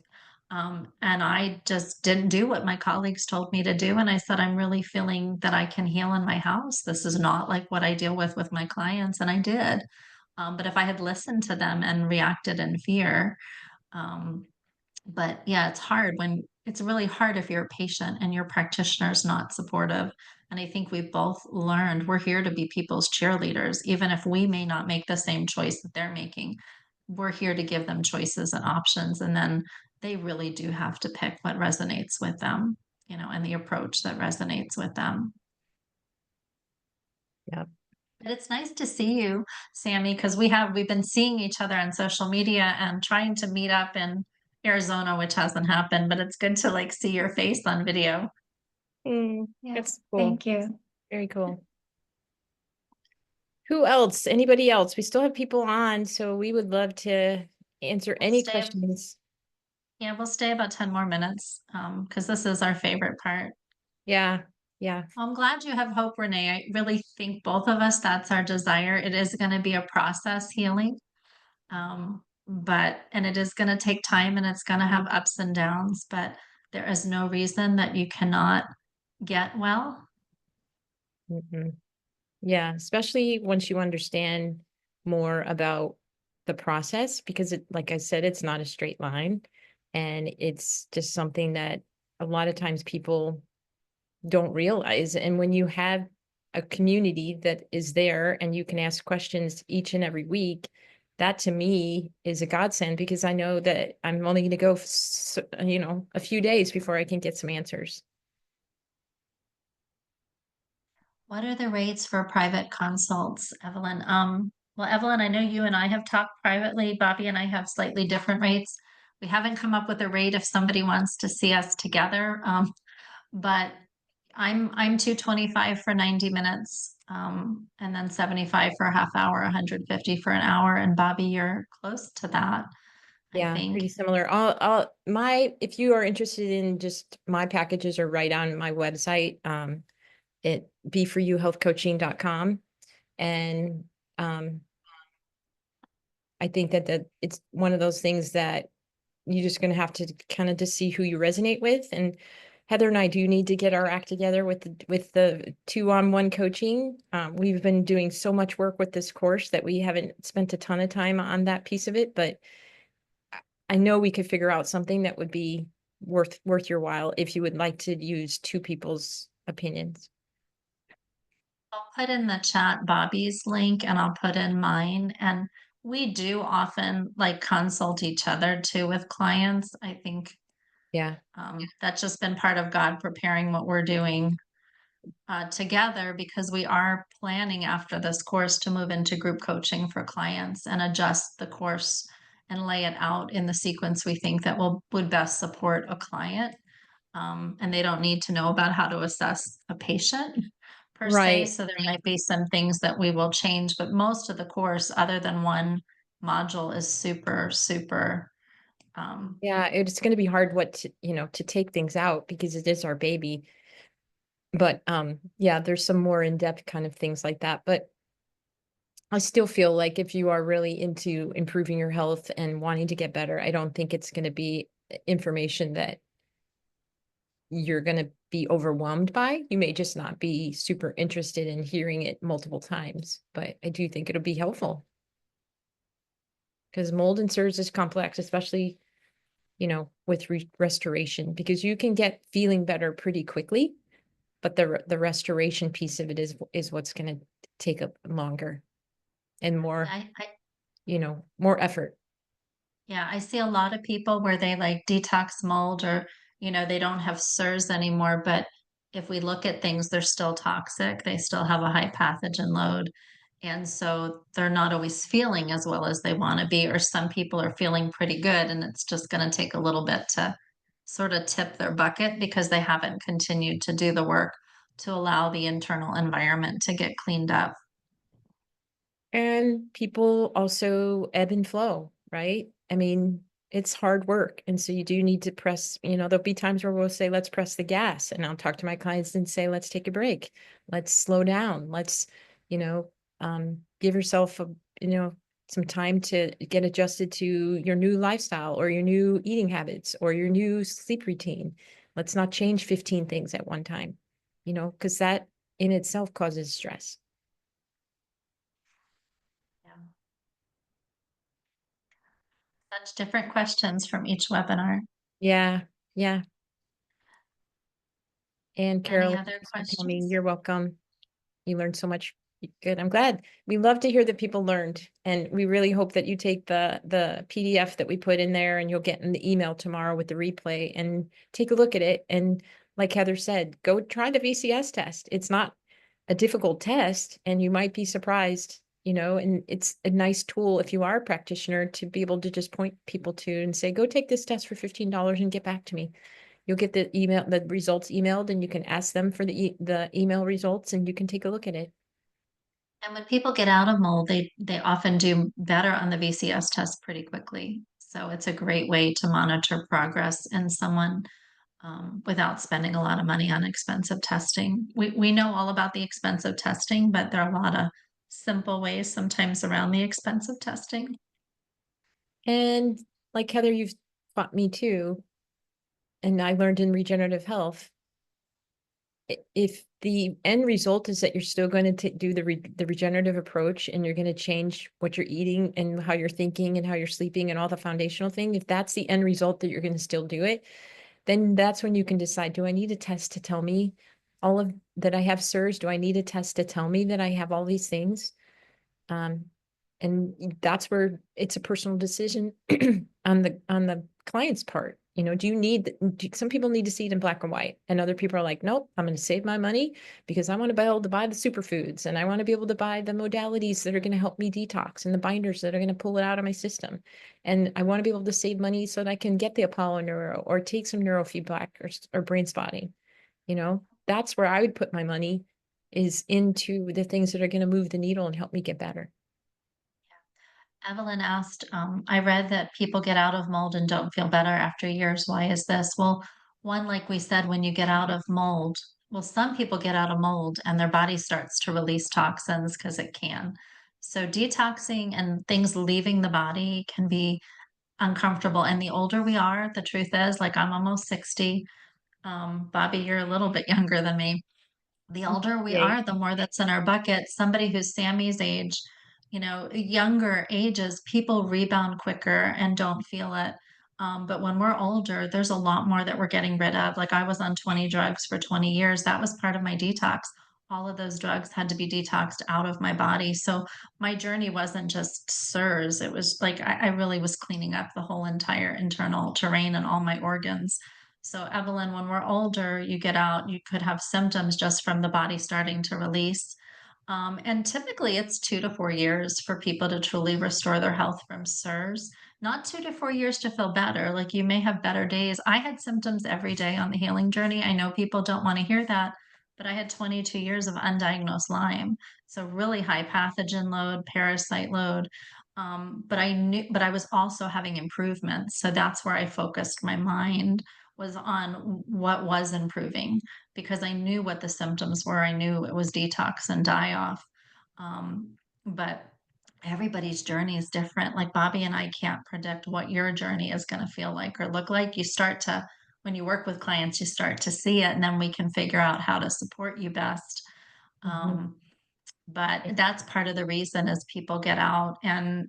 And I just didn't do what my colleagues told me to do. And I said, I'm really feeling that I can heal in my house. This is not like what I deal with my clients. And I did. But if I had listened to them and reacted in fear, um, but yeah, it's really hard if you're a patient and your practitioner is not supportive. And I think we both learned we're here to be people's cheerleaders, even if we may not make the same choice that they're making. We're here to give them choices and options. And then they really do have to pick what resonates with them, and the approach that resonates with them. Yeah. But it's nice to see you, Sammy, because we've been seeing each other on social media and trying to meet up in Arizona, which hasn't happened, but it's good to like see your face on video. Yeah, That's cool. thank you. Very cool. Who else? Anybody else? We still have people on, so we would love to answer any stay- questions. Yeah, we'll stay about 10 more minutes because this is our favorite part. Yeah, yeah. Well, I'm glad you have hope, Renee. I really think both of us, that's our desire. It is going to be a process healing. And it is going to take time and it's going to have ups and downs, but there is no reason that you cannot get well. Mhm. Yeah, especially once you understand more about the process, because it, like I said, it's not a straight line. And it's just something that a lot of times people don't realize. And when you have a community that is there and you can ask questions each and every week, that to me is a godsend, because I know that I'm only going to go, a few days before I can get some answers. What are the rates for private consults, Evelyn? Well, Evelyn, I know you and I have talked privately. Bobbi and I have slightly different rates. We haven't come up with a rate if somebody wants to see us together. But I'm 225 for 90 minutes, and then 75 for a half hour, 150 for an hour. And Bobbi, you're close to that, I Yeah, think. pretty similar. If you are interested in just my packages, are right on my website, it beforyouhealthcoaching.com. And, I think that it's one of those things that you're just going to have to kind of just see who you resonate with. And Heather and I do need to get our act together with the 2-on-1 coaching. We've been doing so much work with this course that we haven't spent a ton of time on that piece of it, but I know we could figure out something that would be worth your while if you would like to use two people's opinions. I'll put in the chat Bobbi's link and I'll put in mine. And we do often like consult each other too with clients. I think Yeah. that's just been part of God preparing what we're doing together, because we are planning after this course to move into group coaching for clients and adjust the course and lay it out in the sequence we think that would best support a client. And they don't need to know about how to assess a patient per se. Right. So there might be some things that we will change, but most of the course, other than one module, is super, super. Yeah, it's going to be hard to take things out because it is our baby. But yeah, there's some more in-depth kind of things like that. But I still feel like if you are really into improving your health and wanting to get better, I don't think it's going to be information that you're going to be overwhelmed by. You may just not be super interested in hearing it multiple times, but I do think it'll be helpful. Because mold and CIRS is complex, especially, with restoration, because you can get feeling better pretty quickly, but the restoration piece of it is what's going to take up longer and more, more effort. Yeah, I see a lot of people where they like detox mold, or, they don't have CIRS anymore, but if we look at things, they're still toxic. They still have a high pathogen load. And so they're not always feeling as well as they want to be, or some people are feeling pretty good and it's just going to take a little bit to sort of tip their bucket because they haven't continued to do the work to allow the internal environment to get cleaned up. And people also ebb and flow, right? I mean, it's hard work. And so you do need to press, there'll be times where we'll say, let's press the gas. And I'll talk to my clients and say, let's take a break. Let's slow down. Let's, give yourself some time to get adjusted to your new lifestyle or your new eating habits or your new sleep routine. Let's not change 15 things at one time, because that in itself causes stress. Such different questions from each webinar. Yeah, yeah. And Carol, Any other questions? you're welcome. You learned so much. Good. I'm glad. We love to hear that people learned, and we really hope that you take the PDF that we put in there, and you'll get in the email tomorrow with the replay and take a look at it. And like Heather said, go try the VCS test. It's not a difficult test, and you might be surprised, and it's a nice tool if you are a practitioner to be able to just point people to and say, go take this test for $15 and get back to me. You'll get the results emailed, and you can ask them for the email results, and you can take a look at it. And when people get out of mold, they often do better on the VCS test pretty quickly. So it's a great way to monitor progress in someone without spending a lot of money on expensive testing. We know all about the expensive testing, but there are a lot of simple ways sometimes around the expensive testing. And like Heather, you've taught me too, and I learned in regenerative health, if the end result is that you're still going to do the regenerative approach, and you're going to change what you're eating and how you're thinking and how you're sleeping and all the foundational thing, if that's the end result that you're going to still do it, then that's when you can decide, do I need a test to tell me all of that I have CIRS? Do I need a test to tell me that I have all these things? And that's where it's a personal decision on the client's part. Do you need, some people need to see it in black and white, and other people are like, nope, I'm going to save my money because I want to be able to buy the superfoods, and I want to be able to buy the modalities that are going to help me detox, and the binders that are going to pull it out of my system. And I want to be able to save money so that I can get the Apollo Neuro or take some neurofeedback or brain spotting. That's where I would put my money, is into the things that are going to move the needle and help me get better. Evelyn asked, I read that people get out of mold and don't feel better after years. Why is this? Well, one, like we said, when you get out of mold, well, some people get out of mold and their body starts to release toxins because it can. So detoxing and things leaving the body can be uncomfortable. And the older we are, the truth is, like I'm almost 60. Bobbi, you're a little bit younger than me. The older we are, the more that's in our bucket. Somebody who's Sammy's age, younger ages, people rebound quicker and don't feel it. But when we're older, there's a lot more that we're getting rid of. Like I was on 20 drugs for 20 years. That was part of my detox. All of those drugs had to be detoxed out of my body. So my journey wasn't just CIRS. It was like I really was cleaning up the whole entire internal terrain and all my organs. So, Evelyn, when we're older, you get out, you could have symptoms just from the body starting to release. And typically it's 2 to 4 years for people to truly restore their health from CIRS, not 2 to 4 years to feel better. Like you may have better days. I had symptoms every day on the healing journey. I know people don't want to hear that, but I had 22 years of undiagnosed Lyme. So really high pathogen load, parasite load. But I was also having improvements. So that's where I focused my mind, was on what was improving, because I knew what the symptoms were. I knew it was detox and die off. But everybody's journey is different. Like Bobbi and I can't predict what your journey is going to feel like or look like. When you work with clients, you start to see it, and then we can figure out how to support you best. But that's part of the reason is people get out, and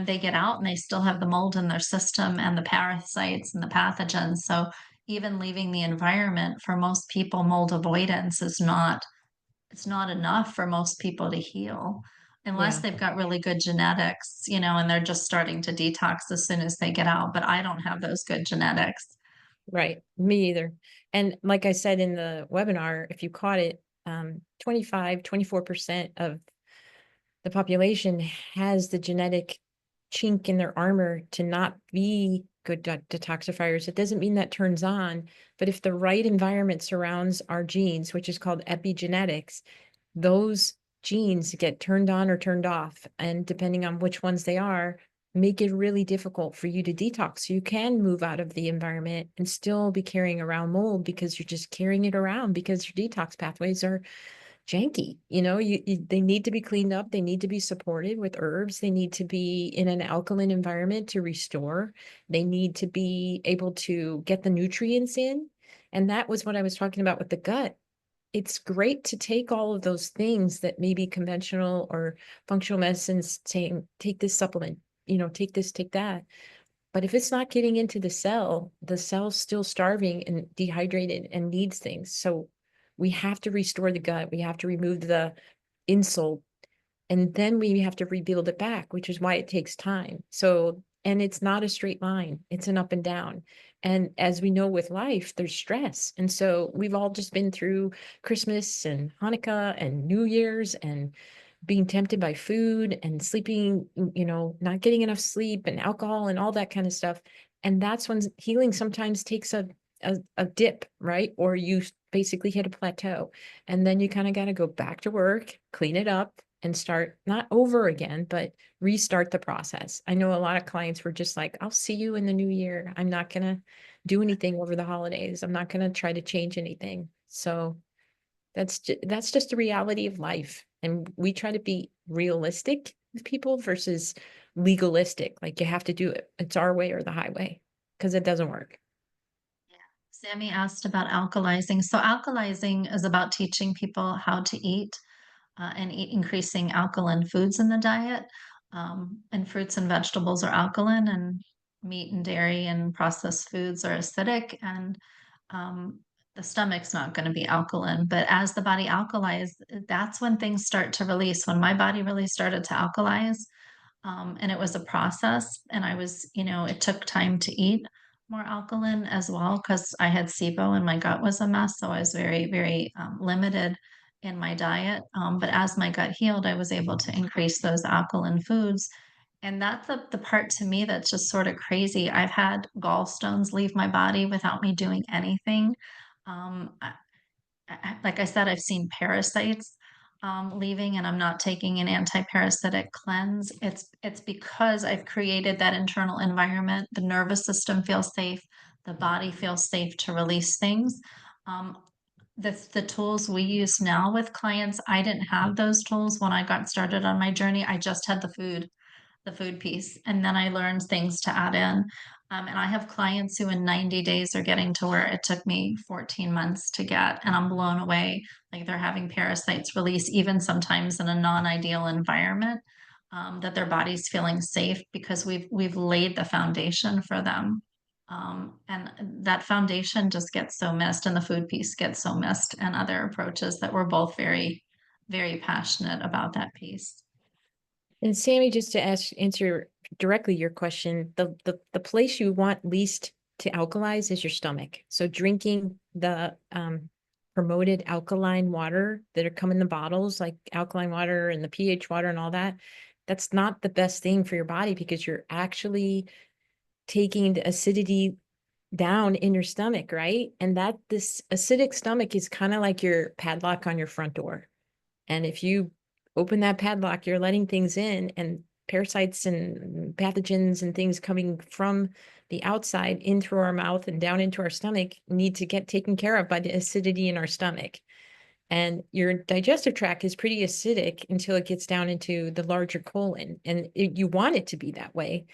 they get out and they still have the mold in their system and the parasites and the pathogens. So even leaving the environment, for most people, mold avoidance it's not enough for most people to heal unless they've got really good genetics, and they're just starting to detox as soon as they get out. But I don't have those good genetics. Right. Me either. And like I said in the webinar, if you caught it, 24% of the population has the genetic chink in their armor to not be good detoxifiers. It doesn't mean that turns on, but if the right environment surrounds our genes, which is called epigenetics, those genes get turned on or turned off. And depending on which ones they are, make it really difficult for you to detox. So you can move out of the environment and still be carrying around mold because you're just carrying it around because your detox pathways are janky. They need to be cleaned up. They need to be supported with herbs. They need to be in an alkaline environment to restore. They need to be able to get the nutrients in. And that was what I was talking about with the gut. It's great to take all of those things that maybe conventional or functional medicines saying, take this supplement, take this, take that. But if it's not getting into the cell's still starving and dehydrated and needs things. So we have to restore the gut. We have to remove the insult, and then we have to rebuild it back, which is why it takes time. So and it's not a straight line. It's an up and down. And as we know with life, there's stress. And so we've all just been through Christmas and Hanukkah and New Year's and being tempted by food and sleeping, not getting enough sleep and alcohol and all that kind of stuff. And that's when healing sometimes takes a dip, right? Or you basically hit a plateau. And then you kind of got to go back to work, clean it up, and start not over again, but restart the process. I know a lot of clients were just like, I'll see you in the new year. I'm not going to do anything over the holidays. I'm not going to try to change anything. So that's just the reality of life. And we try to be realistic with people versus legalistic. Like you have to do it. It's our way or the highway, because it doesn't work. Sammy asked about alkalizing. So alkalizing is about teaching people how to eat and eat increasing alkaline foods in the diet. And fruits and vegetables are alkaline, and meat and dairy and processed foods are acidic. And um, the stomach's not going to be alkaline. But as the body alkalizes, that's when things start to release. When my body really started to alkalize, and it was a process, and I was, it took time to eat more alkaline as well because I had SIBO and my gut was a mess. So I was very, very limited in my diet. But as my gut healed, I was able to increase those alkaline foods. And that's the part to me that's just sort of crazy. I've had gallstones leave my body without me doing anything. Like I said, I've seen parasites leaving, and I'm not taking an anti-parasitic cleanse. It's because I've created that internal environment. The nervous system feels safe. The body feels safe to release things. Um, the tools we use now with clients, I didn't have those tools when I got started on my journey. I just had the food piece. And then I learned things to add in. And I have clients who in 90 days are getting to where it took me 14 months to get, and I'm blown away. Like they're having parasites release, even sometimes in a non-ideal environment, that their body's feeling safe because we've laid the foundation for them. And that foundation just gets so missed, and the food piece gets so missed, and other approaches that we're both very, very passionate about that piece. And Sammy, just to answer directly your question, the place you want least to alkalize is your stomach. So drinking the promoted alkaline water that are come in the bottles, like alkaline water and the pH water and all that, that's not the best thing for your body, because you're actually taking the acidity down in your stomach, right? And that this acidic stomach is kind of like your padlock on your front door. And if you open that padlock, you're letting things in, and parasites and pathogens and things coming from the outside in through our mouth and down into our stomach need to get taken care of by the acidity in our stomach. And your digestive tract is pretty acidic until it gets down into the larger colon, and you want it to be that way.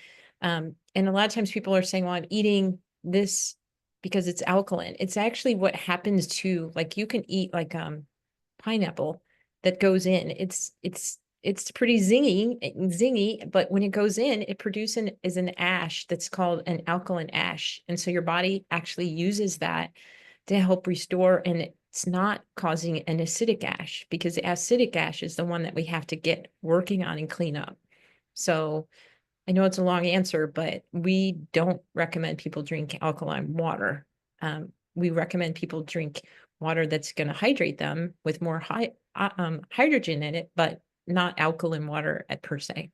And a lot of times people are saying, well, I'm eating this because it's alkaline. It's actually what happens to, like, you can eat like pineapple that goes in. It's pretty zingy, but when it goes in, it produces an ash that's called an alkaline ash. And so your body actually uses that to help restore, and it's not causing an acidic ash, because the acidic ash is the one that we have to get working on and clean up. So I know it's a long answer, but we don't recommend people drink alkaline water. We recommend people drink water that's going to hydrate them with more hydrogen in it, but not alkaline water per se.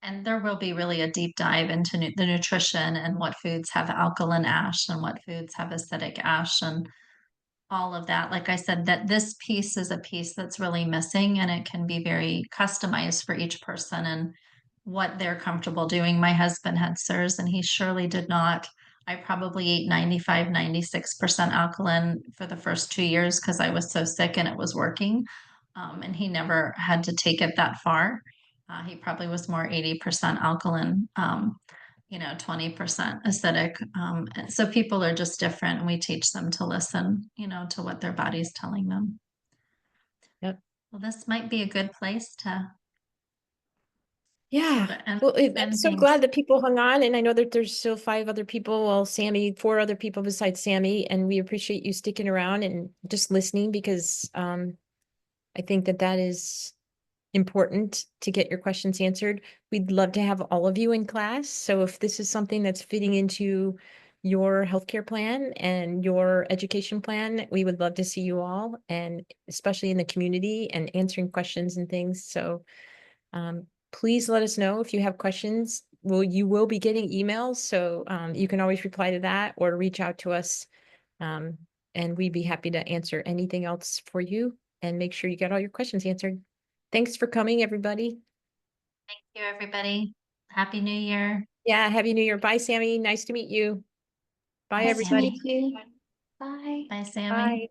And there will be really a deep dive into the nutrition and what foods have alkaline ash and what foods have acidic ash and all of that. Like I said, that this piece is a piece that's really missing, and it can be very customized for each person and what they're comfortable doing. My husband had CIRS, and he surely did not. I probably ate 95, 96% alkaline for the first 2 years because I was so sick and it was working. And he never had to take it that far. He probably was more 80% alkaline, 20% acidic. And so people are just different, and we teach them to listen, to what their body's telling them. Yep. Well, this might be a good place to Yeah. end Well, I'm so things. glad that people hung on. And I know that there's still 5 other people. Well, Sammy, 4 other people besides Sammy. And we appreciate you sticking around and just listening, because I think that is important to get your questions answered. We'd love to have all of you in class. So if this is something that's fitting into your healthcare plan and your education plan, we would love to see you all, and especially in the community and answering questions and things. So please let us know if you have questions. You will be getting emails, so you can always reply to that or reach out to us. And we'd be happy to answer anything else for you and make sure you get all your questions answered. Thanks for coming, everybody. Thank you, everybody. Happy New Year. Yeah, Happy New Year. Bye, Sammy. Nice to meet you. Bye, Bye, everybody. Sammy. Nice to meet you. Bye. Bye, Sammy. Bye.